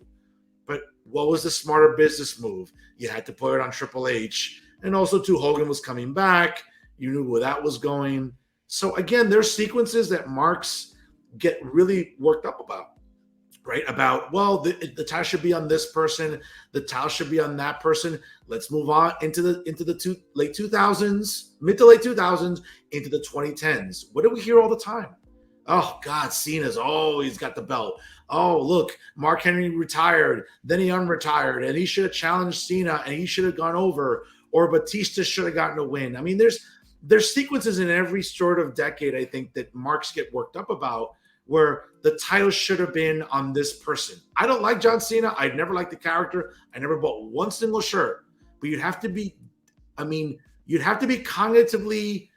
[SPEAKER 3] But what was the smarter business move? You had to put it on Triple H. And also, too, Hogan was coming back. You knew where that was going. So, again, there's sequences that Marks get really worked up about, right? About, well, the title should be on this person. The title should be on that person. Let's move on into the late 2000s, mid to late 2000s, into the 2010s. What do we hear all the time? Oh, God, Cena's always got the belt. Oh, look, Mark Henry retired, then he unretired, and he should have challenged Cena, and he should have gone over, or Batista should have gotten a win. I mean, there's sequences in every sort of decade, I think, that Marks get worked up about, where the title should have been on this person. I don't like John Cena. I never liked the character. I never bought one single shirt. But you'd have to be cognitively,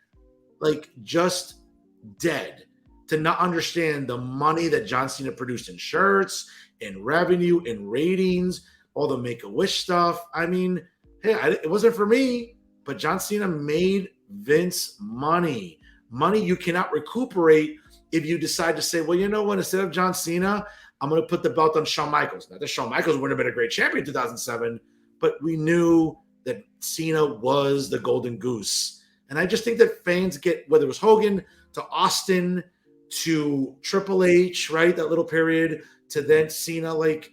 [SPEAKER 3] like, just dead to not understand the money that John Cena produced in shirts, in revenue, in ratings, all the Make-A-Wish stuff. I mean, hey, it wasn't for me, but John Cena made Vince money. Money you cannot recuperate if you decide to say, well, you know what, instead of John Cena, I'm going to put the belt on Shawn Michaels. Not that Shawn Michaels wouldn't have been a great champion in 2007, but we knew that Cena was the golden goose. And I just think that fans get, whether it was Hogan to Austin to Triple H, right, that little period, to then Cena, like,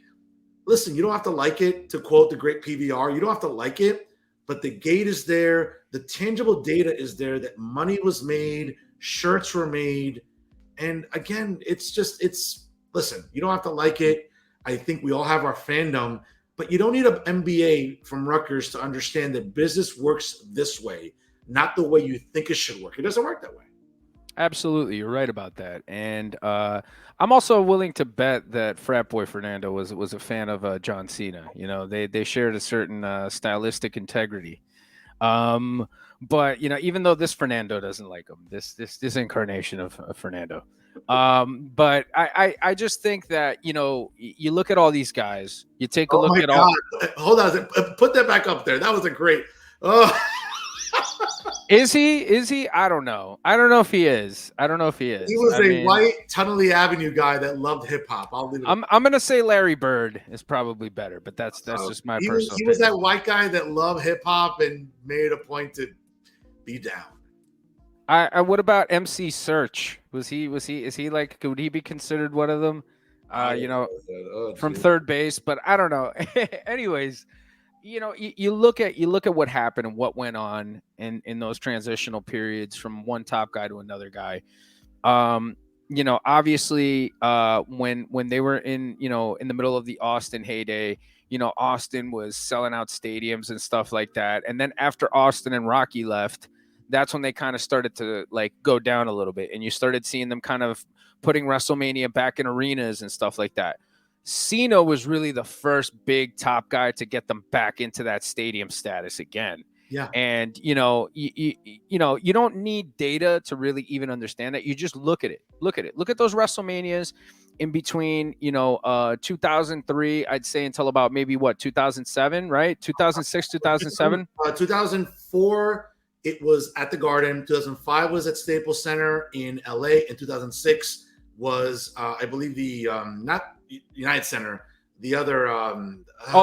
[SPEAKER 3] listen, you don't have to like it, to quote the great PVR. You don't have to like it, but the gate is there. The tangible data is there that money was made, shirts were made. And again, listen, you don't have to like it. I think we all have our fandom, but you don't need an MBA from Rutgers to understand that business works this way, not the way you think it should work. It doesn't work that way.
[SPEAKER 4] Absolutely, you're right about that. And I'm also willing to bet that Frat Boy Fernando was a fan of John Cena. You know, they shared a certain stylistic integrity. But you know, even though this Fernando doesn't like him, this incarnation of Fernando. But I just think that, you know, you look at all these guys, you take a look at
[SPEAKER 3] God.
[SPEAKER 4] all.
[SPEAKER 3] Hold on, put that back up there. That was a great. Oh.
[SPEAKER 4] Is he? I don't know. I don't know if he is. He
[SPEAKER 3] was white Tunnelly Avenue guy that loved hip hop. I'll leave it.
[SPEAKER 4] I'm gonna say Larry Bird is probably better, but that's just my personal.
[SPEAKER 3] He was that white guy that loved hip hop and made a point to be down.
[SPEAKER 4] What about MC Search? Is he like, could he be considered one of them? You know, from third base, but I don't know. Anyways, you know, you look at what happened and what went on in those transitional periods from one top guy to another guy. You know, obviously, when they were in the middle of the Austin heyday, you know, Austin was selling out stadiums and stuff like that. And then after Austin and Rocky left, that's when they kind of started to like go down a little bit, and you started seeing them kind of putting WrestleMania back in arenas and stuff like that. Cena was really the first big top guy to get them back into that stadium status again.
[SPEAKER 3] Yeah.
[SPEAKER 4] And, you know, you know, you don't need data to really even understand that. You just look at it. Look at those WrestleManias in between, you know, 2003, I'd say, until about maybe 2007, right? 2006, 2007.
[SPEAKER 3] 2004, it was at the Garden. 2005 was at Staples Center in LA. And 2006 was, I believe, the not United Center, the other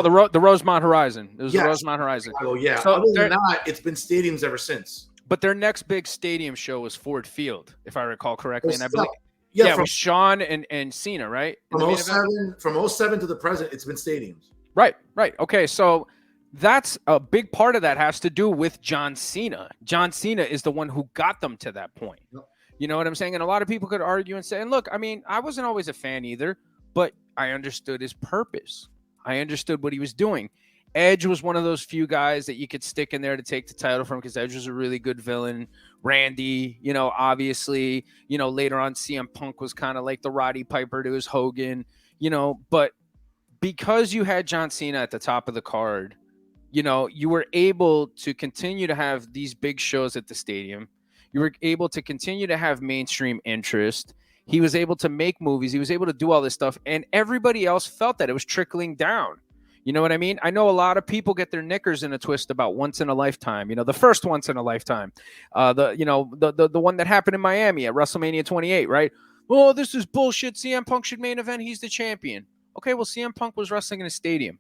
[SPEAKER 4] the Rosemont Horizon. It was the Rosemont Horizon.
[SPEAKER 3] Oh yeah.
[SPEAKER 4] So
[SPEAKER 3] other than that, it's been stadiums ever since.
[SPEAKER 4] But their next big stadium show was Ford Field, if I recall correctly. And I believe
[SPEAKER 3] it
[SPEAKER 4] was Shawn and Cena, right?
[SPEAKER 3] From 07 to the present, it's been stadiums.
[SPEAKER 4] Right. Okay, so that's a big part of that has to do with John Cena. John Cena is the one who got them to that point.
[SPEAKER 3] Yep.
[SPEAKER 4] You know what I'm saying? And a lot of people could argue and say, and look, I mean, I wasn't always a fan either, but I understood his purpose. I understood what he was doing. Edge was one of those few guys that you could stick in there to take the title from, because Edge was a really good villain. Randy, you know, obviously, you know, later on CM Punk was kind of like the Roddy Piper to his Hogan, you know, but because you had John Cena at the top of the card, you know, you were able to continue to have these big shows at the stadium. You were able to continue to have mainstream interest. He was able to make movies. He was able to do all this stuff. And everybody else felt that it was trickling down. You know what I mean? I know a lot of people get their knickers in a twist about once in a lifetime. You know, the first once in a lifetime. The one that happened in Miami at WrestleMania 28, right? Oh, this is bullshit. CM Punk should main event. He's the champion. Okay, well, CM Punk was wrestling in a stadium.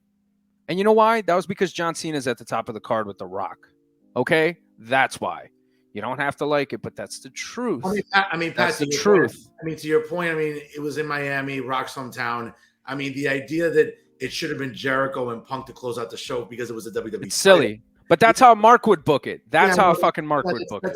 [SPEAKER 4] And you know why? That was because John Cena's at the top of the card with The Rock. Okay? That's why. You don't have to like it, but that's the truth.
[SPEAKER 3] I mean,
[SPEAKER 4] that's the truth.
[SPEAKER 3] I mean, to your point, I mean, it was in Miami, Rock's hometown. I mean, the idea that it should have been Jericho and Punk to close out the show because it was a WWE.
[SPEAKER 4] It's silly, but that's how Mark would book it. That's how fucking Mark would book it.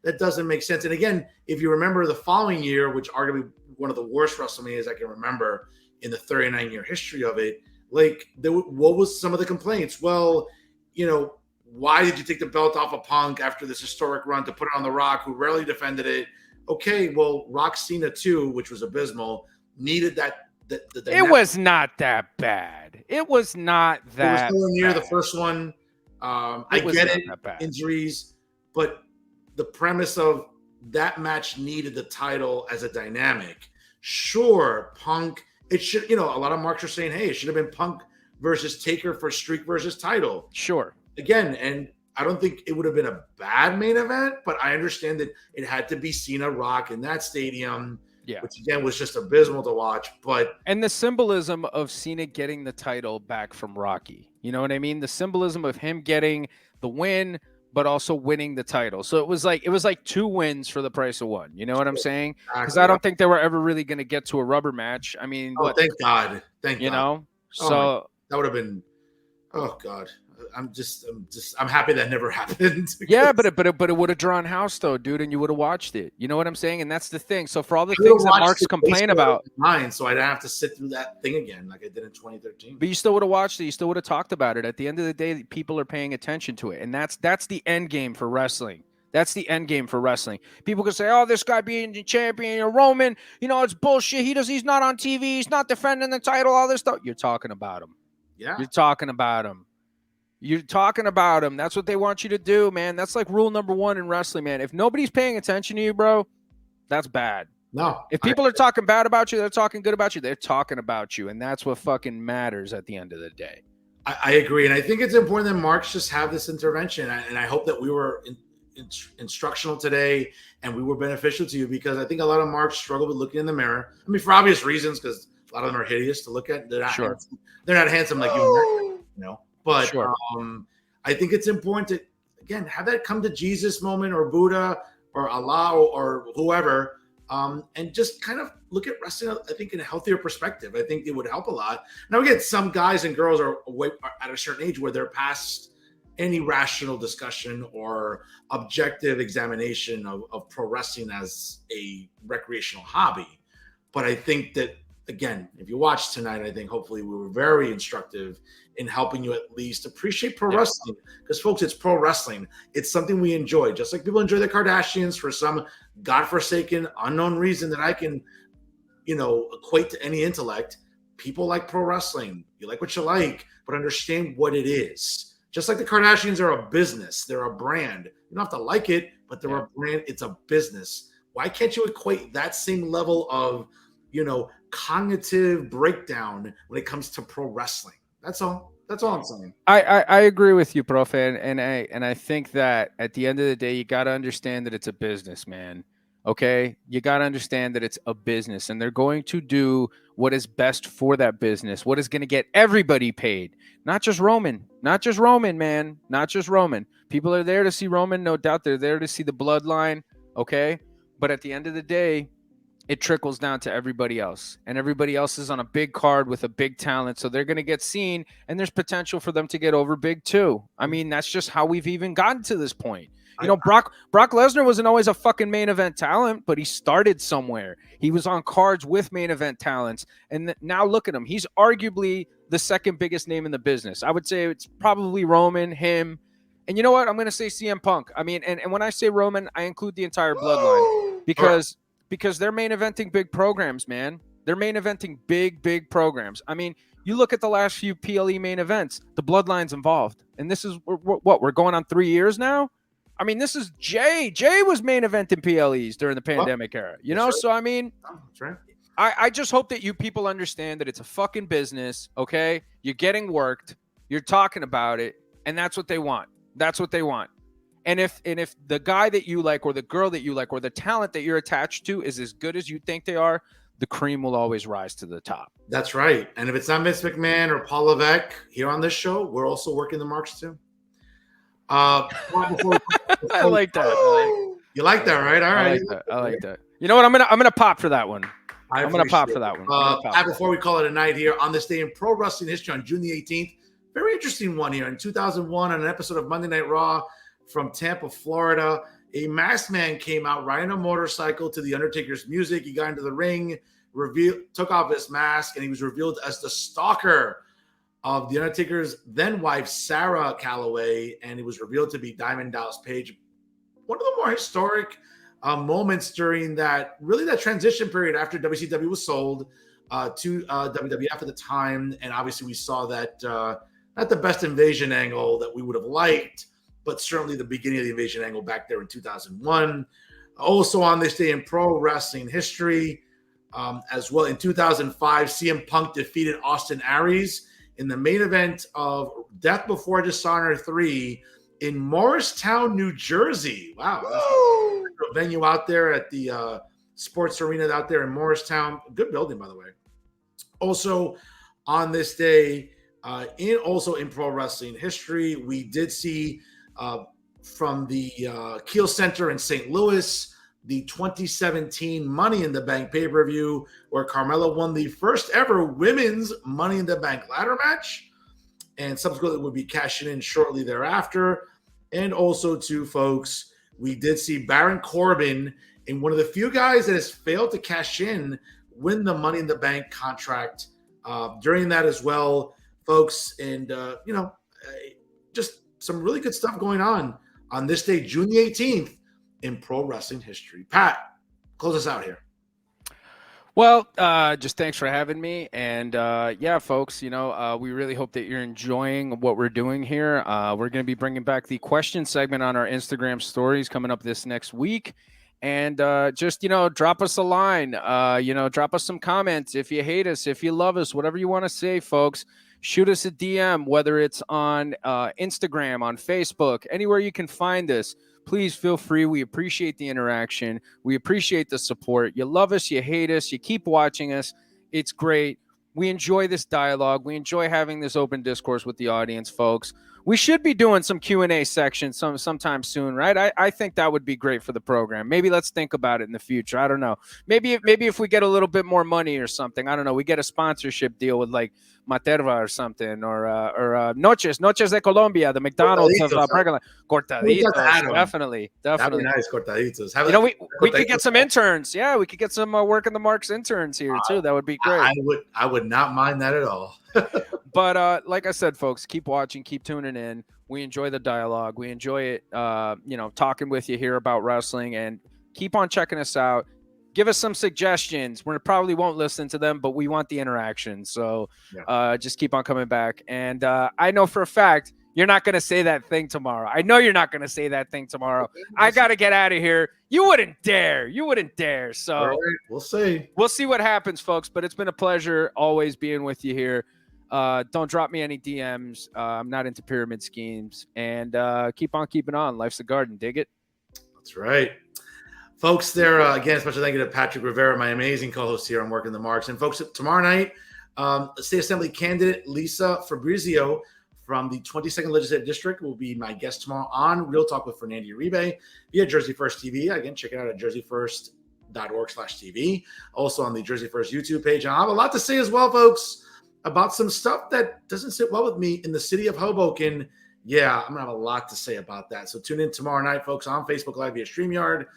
[SPEAKER 3] That doesn't make sense. And again, if you remember the following year, which arguably one of the worst WrestleManias I can remember in the 39-year history of it, like, what was some of the complaints? Well, you know, why did you take the belt off of Punk after this historic run to put it on The Rock, who rarely defended it? Okay, well, Rock Cena 2, which was abysmal, needed that.
[SPEAKER 4] It was not that bad. It was not that.
[SPEAKER 3] It was nowhere near the first one. I get it, injuries, but the premise of that match needed the title as a dynamic. Sure, Punk. It should, you know, a lot of marks are saying, hey, it should have been Punk versus Taker for Streak versus title.
[SPEAKER 4] Sure.
[SPEAKER 3] Again, and I don't think it would have been a bad main event, but I understand that it had to be Cena Rock in that stadium. Yeah. Which again was just abysmal to watch. And
[SPEAKER 4] the symbolism of Cena getting the title back from Rocky. You know what I mean? The symbolism of him getting the win, but also winning the title. So it was like 2 wins for the price of 1. You know what I'm saying? Because I don't think they were ever really going to get to a rubber match. I mean,
[SPEAKER 3] thank God. Thank God.
[SPEAKER 4] You know? So
[SPEAKER 3] that would have been, oh God. I'm happy that never happened.
[SPEAKER 4] Yeah, but it would have drawn house though, dude, and you would have watched it. You know what I'm saying? And that's the thing. So for all the
[SPEAKER 3] I would've
[SPEAKER 4] things that
[SPEAKER 3] watched
[SPEAKER 4] Marks
[SPEAKER 3] it
[SPEAKER 4] complain
[SPEAKER 3] based
[SPEAKER 4] about,
[SPEAKER 3] on mine, so I didn't have to sit through that thing again like I did in 2013.
[SPEAKER 4] but you still would have watched it. You still would have talked about it. At the end of the day, people are paying attention to it, and that's the end game for wrestling. That's the end game for wrestling. People can say, "Oh, this guy being the champion, Roman, it's bullshit. He's not on TV. He's not defending the title. All this stuff." You're talking about him.
[SPEAKER 3] Yeah,
[SPEAKER 4] You're talking about him. You're talking about him. That's what they want you to do, man. That's like rule number 1 in wrestling, man. If nobody's paying attention to you, bro, that's bad.
[SPEAKER 3] no.
[SPEAKER 4] If people are talking bad about you, they're talking good about you. They're talking about you, and that's what fucking matters at the end of the day.
[SPEAKER 3] I agree, and I think it's important that Marks just have this intervention, and I hope that we were instructional today and we were beneficial to you, because I think a lot of Marks struggle with looking in the mirror. I mean, for obvious reasons, because a lot of them are hideous to look at. They're not
[SPEAKER 4] Sure.
[SPEAKER 3] handsome. They're not handsome like you know. But
[SPEAKER 4] Sure.
[SPEAKER 3] I think it's important to, again, have that come to Jesus moment, or Buddha or Allah or whoever, and just kind of look at wrestling, I think, in a healthier perspective. I think it would help a lot. Now, again, some guys and girls are at a certain age where they're past any rational discussion or objective examination of pro wrestling as a recreational hobby. But I think that, again, if you watch tonight, I think hopefully we were very instructive in helping you at least appreciate pro wrestling. Because, folks, it's pro wrestling. It's something we enjoy. Just like people enjoy the Kardashians for some godforsaken, unknown reason that I can, equate to any intellect. People like pro wrestling. You like what you like, but understand what it is. Just like the Kardashians are a business. They're a brand. You don't have to like it, but they're a brand. It's a business. Why can't you equate that same level of, cognitive breakdown when it comes to pro wrestling? That's all. That's all I'm saying.
[SPEAKER 4] I agree with you, Prof. And I think that at the end of the day, you got to understand that it's a business, man. Okay? You got to understand that it's a business, and they're going to do what is best for that business, what is going to get everybody paid. Not just Roman, man. Not just Roman. People are there to see Roman. No doubt they're there to see the bloodline. Okay? But at the end of the day, it trickles down to everybody else, and everybody else is on a big card with a big talent. So they're going to get seen, and there's potential for them to get over big too. I mean, that's just how we've even gotten to this point. Brock Lesnar wasn't always a fucking main event talent, but he started somewhere. He was on cards with main event talents. And now look at him. He's arguably the second biggest name in the business. I would say it's probably Roman, him. And you know what? I'm going to say CM Punk. I mean, and when I say Roman, I include the entire bloodline because they're main eventing big programs, man. They're main eventing big programs. I mean, you look at the last few PLE main events, the bloodline's involved. And this is what we're going on 3 years now. I mean, this is Jay. Jay was main eventing PLEs during the pandemic era, Right. So, I mean,
[SPEAKER 3] that's right.
[SPEAKER 4] I just hope that you people understand that it's a fucking business, okay? You're getting worked. You're talking about it, and that's what they want. That's what they want. And if the guy that you like or the girl that you like or the talent that you're attached to is as good as you think they are, the cream will always rise to the top.
[SPEAKER 3] That's right. And if it's not Vince McMahon or Paul Levesque here on this show, we're also working the marks too.
[SPEAKER 4] I like that.
[SPEAKER 3] You like that, right? All right.
[SPEAKER 4] I like that. You know what? I'm gonna pop for that one. I'm gonna pop for that one.
[SPEAKER 3] Before we call it a night here on this day in pro wrestling history on June the 18th, very interesting one here. In 2001, on an episode of Monday Night Raw from Tampa, Florida, a masked man came out riding a motorcycle to the Undertaker's music. He got into the ring, took off his mask, and he was revealed as the stalker of the Undertaker's then wife, Sarah Calloway, and he was revealed to be Diamond Dallas Page. One of the more historic moments during that transition period after WCW was sold to WWF at the time. And obviously we saw that not the best invasion angle that we would have liked, but certainly the beginning of the invasion angle back there in 2001. Also on this day in pro wrestling history, as well, in 2005, CM Punk defeated Austin Aries in the main event of Death Before Dishonor 3 in Morristown, New Jersey. Wow. A venue out there at the sports arena out there in Morristown. Good building, by the way. Also on this day, in pro wrestling history, we did see from the Kiel Center in St. Louis, the 2017 Money in the Bank pay-per-view, where Carmella won the first ever women's Money in the Bank ladder match. and subsequently would be cashing in shortly thereafter. And also, too, folks, we did see Baron Corbin, in one of the few guys that has failed to cash in, win the Money in the Bank contract during that as well, folks. And, just some really good stuff going on this day, June the 18th, in pro wrestling history. Pat, close us out here.
[SPEAKER 4] Well, just thanks for having me. And yeah, folks, we really hope that you're enjoying what we're doing here. We're going to be bringing back the question segment on our Instagram stories coming up this next week. And just, drop us a line, drop us some comments. If you hate us, if you love us, whatever you want to say, folks, shoot us a DM, whether it's on Instagram, on Facebook, anywhere you can find us. Please feel free. We appreciate the interaction. We appreciate the support. You love us. You hate us. You keep watching us. It's great. We enjoy this dialogue. We enjoy having this open discourse with the audience, folks. We should be doing some Q&A section sometime soon, right? I think that would be great for the program. Maybe let's think about it in the future. I don't know. Maybe if we get a little bit more money or something. I don't know. We get a sponsorship deal with like Materva or something, or Noches de Colombia, the McDonald's of Berkeley. Cortaditos, definitely.
[SPEAKER 3] That'd be nice, Cortaditos.
[SPEAKER 4] We could get some interns. Yeah, we could get some Work in the Marks interns here too. That would be great.
[SPEAKER 3] I would not mind that at all.
[SPEAKER 4] But like I said, folks, keep watching, keep tuning in. We enjoy the dialogue. We enjoy it, talking with you here about wrestling, and keep on checking us out. Give us some suggestions. We probably won't listen to them, but we want the interaction. So just keep on coming back. And I know for a fact you're not going to say that thing tomorrow. I know you're not going to say that thing tomorrow. I got to get out of here. You wouldn't dare. So
[SPEAKER 3] all right, we'll see.
[SPEAKER 4] We'll see what happens, folks. But it's been a pleasure always being with you here. Don't drop me any DMs. I'm not into pyramid schemes. And keep on keeping on. Life's a garden. Dig it?
[SPEAKER 3] That's right. Folks, there again, special thank you to Patrick Rivera, my amazing co-host here on Working the Marks. And folks, tomorrow night, State Assembly candidate Lisa Fabrizio from the 22nd Legislative District will be my guest tomorrow on Real Talk with Fernando Uribe via Jersey First TV. Again, check it out at jerseyfirst.org/TV. Also on the Jersey First YouTube page. And I have a lot to say as well, folks, about some stuff that doesn't sit well with me in the city of Hoboken. Yeah, I'm going to have a lot to say about that. So tune in tomorrow night, folks, on Facebook Live via StreamYard,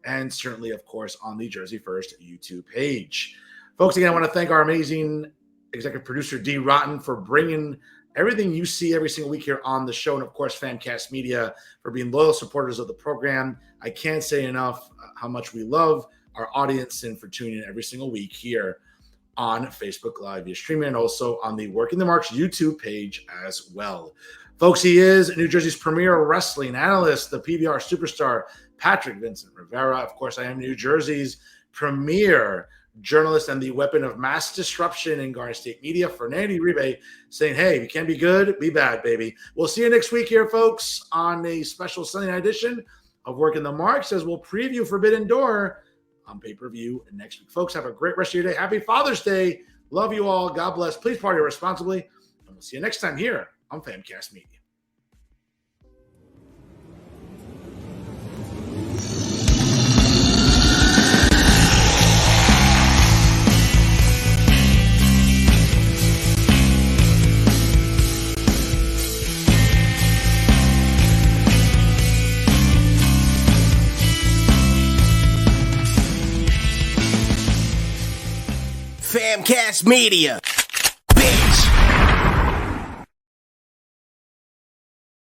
[SPEAKER 3] and certainly, of course, on the Jersey First YouTube page. Folks, again, I want to thank our amazing executive producer, D. Rotten, for bringing everything you see every single week here on the show, and, of course, Famcast Media for being loyal supporters of the program. I can't say enough how much we love our audience and for tuning in every single week here on Facebook Live via streaming, and also on the Working the Marks YouTube page as well. Folks, he is New Jersey's premier wrestling analyst, the PBR superstar, Patrick Vincent Rivera. Of course, I am New Jersey's premier journalist and the weapon of mass disruption in Garden State media, Fernando Uribe, saying, hey, if you can't be good, be bad, baby. We'll see you next week here, folks, on a special Sunday night edition of Working the Marks, as we'll preview Forbidden Door on pay-per-view next week. Folks, have a great rest of your day. Happy Father's Day. Love you all. God bless. Please party responsibly. And we'll see you next time here on Famcast Media.
[SPEAKER 5] Famcast Media.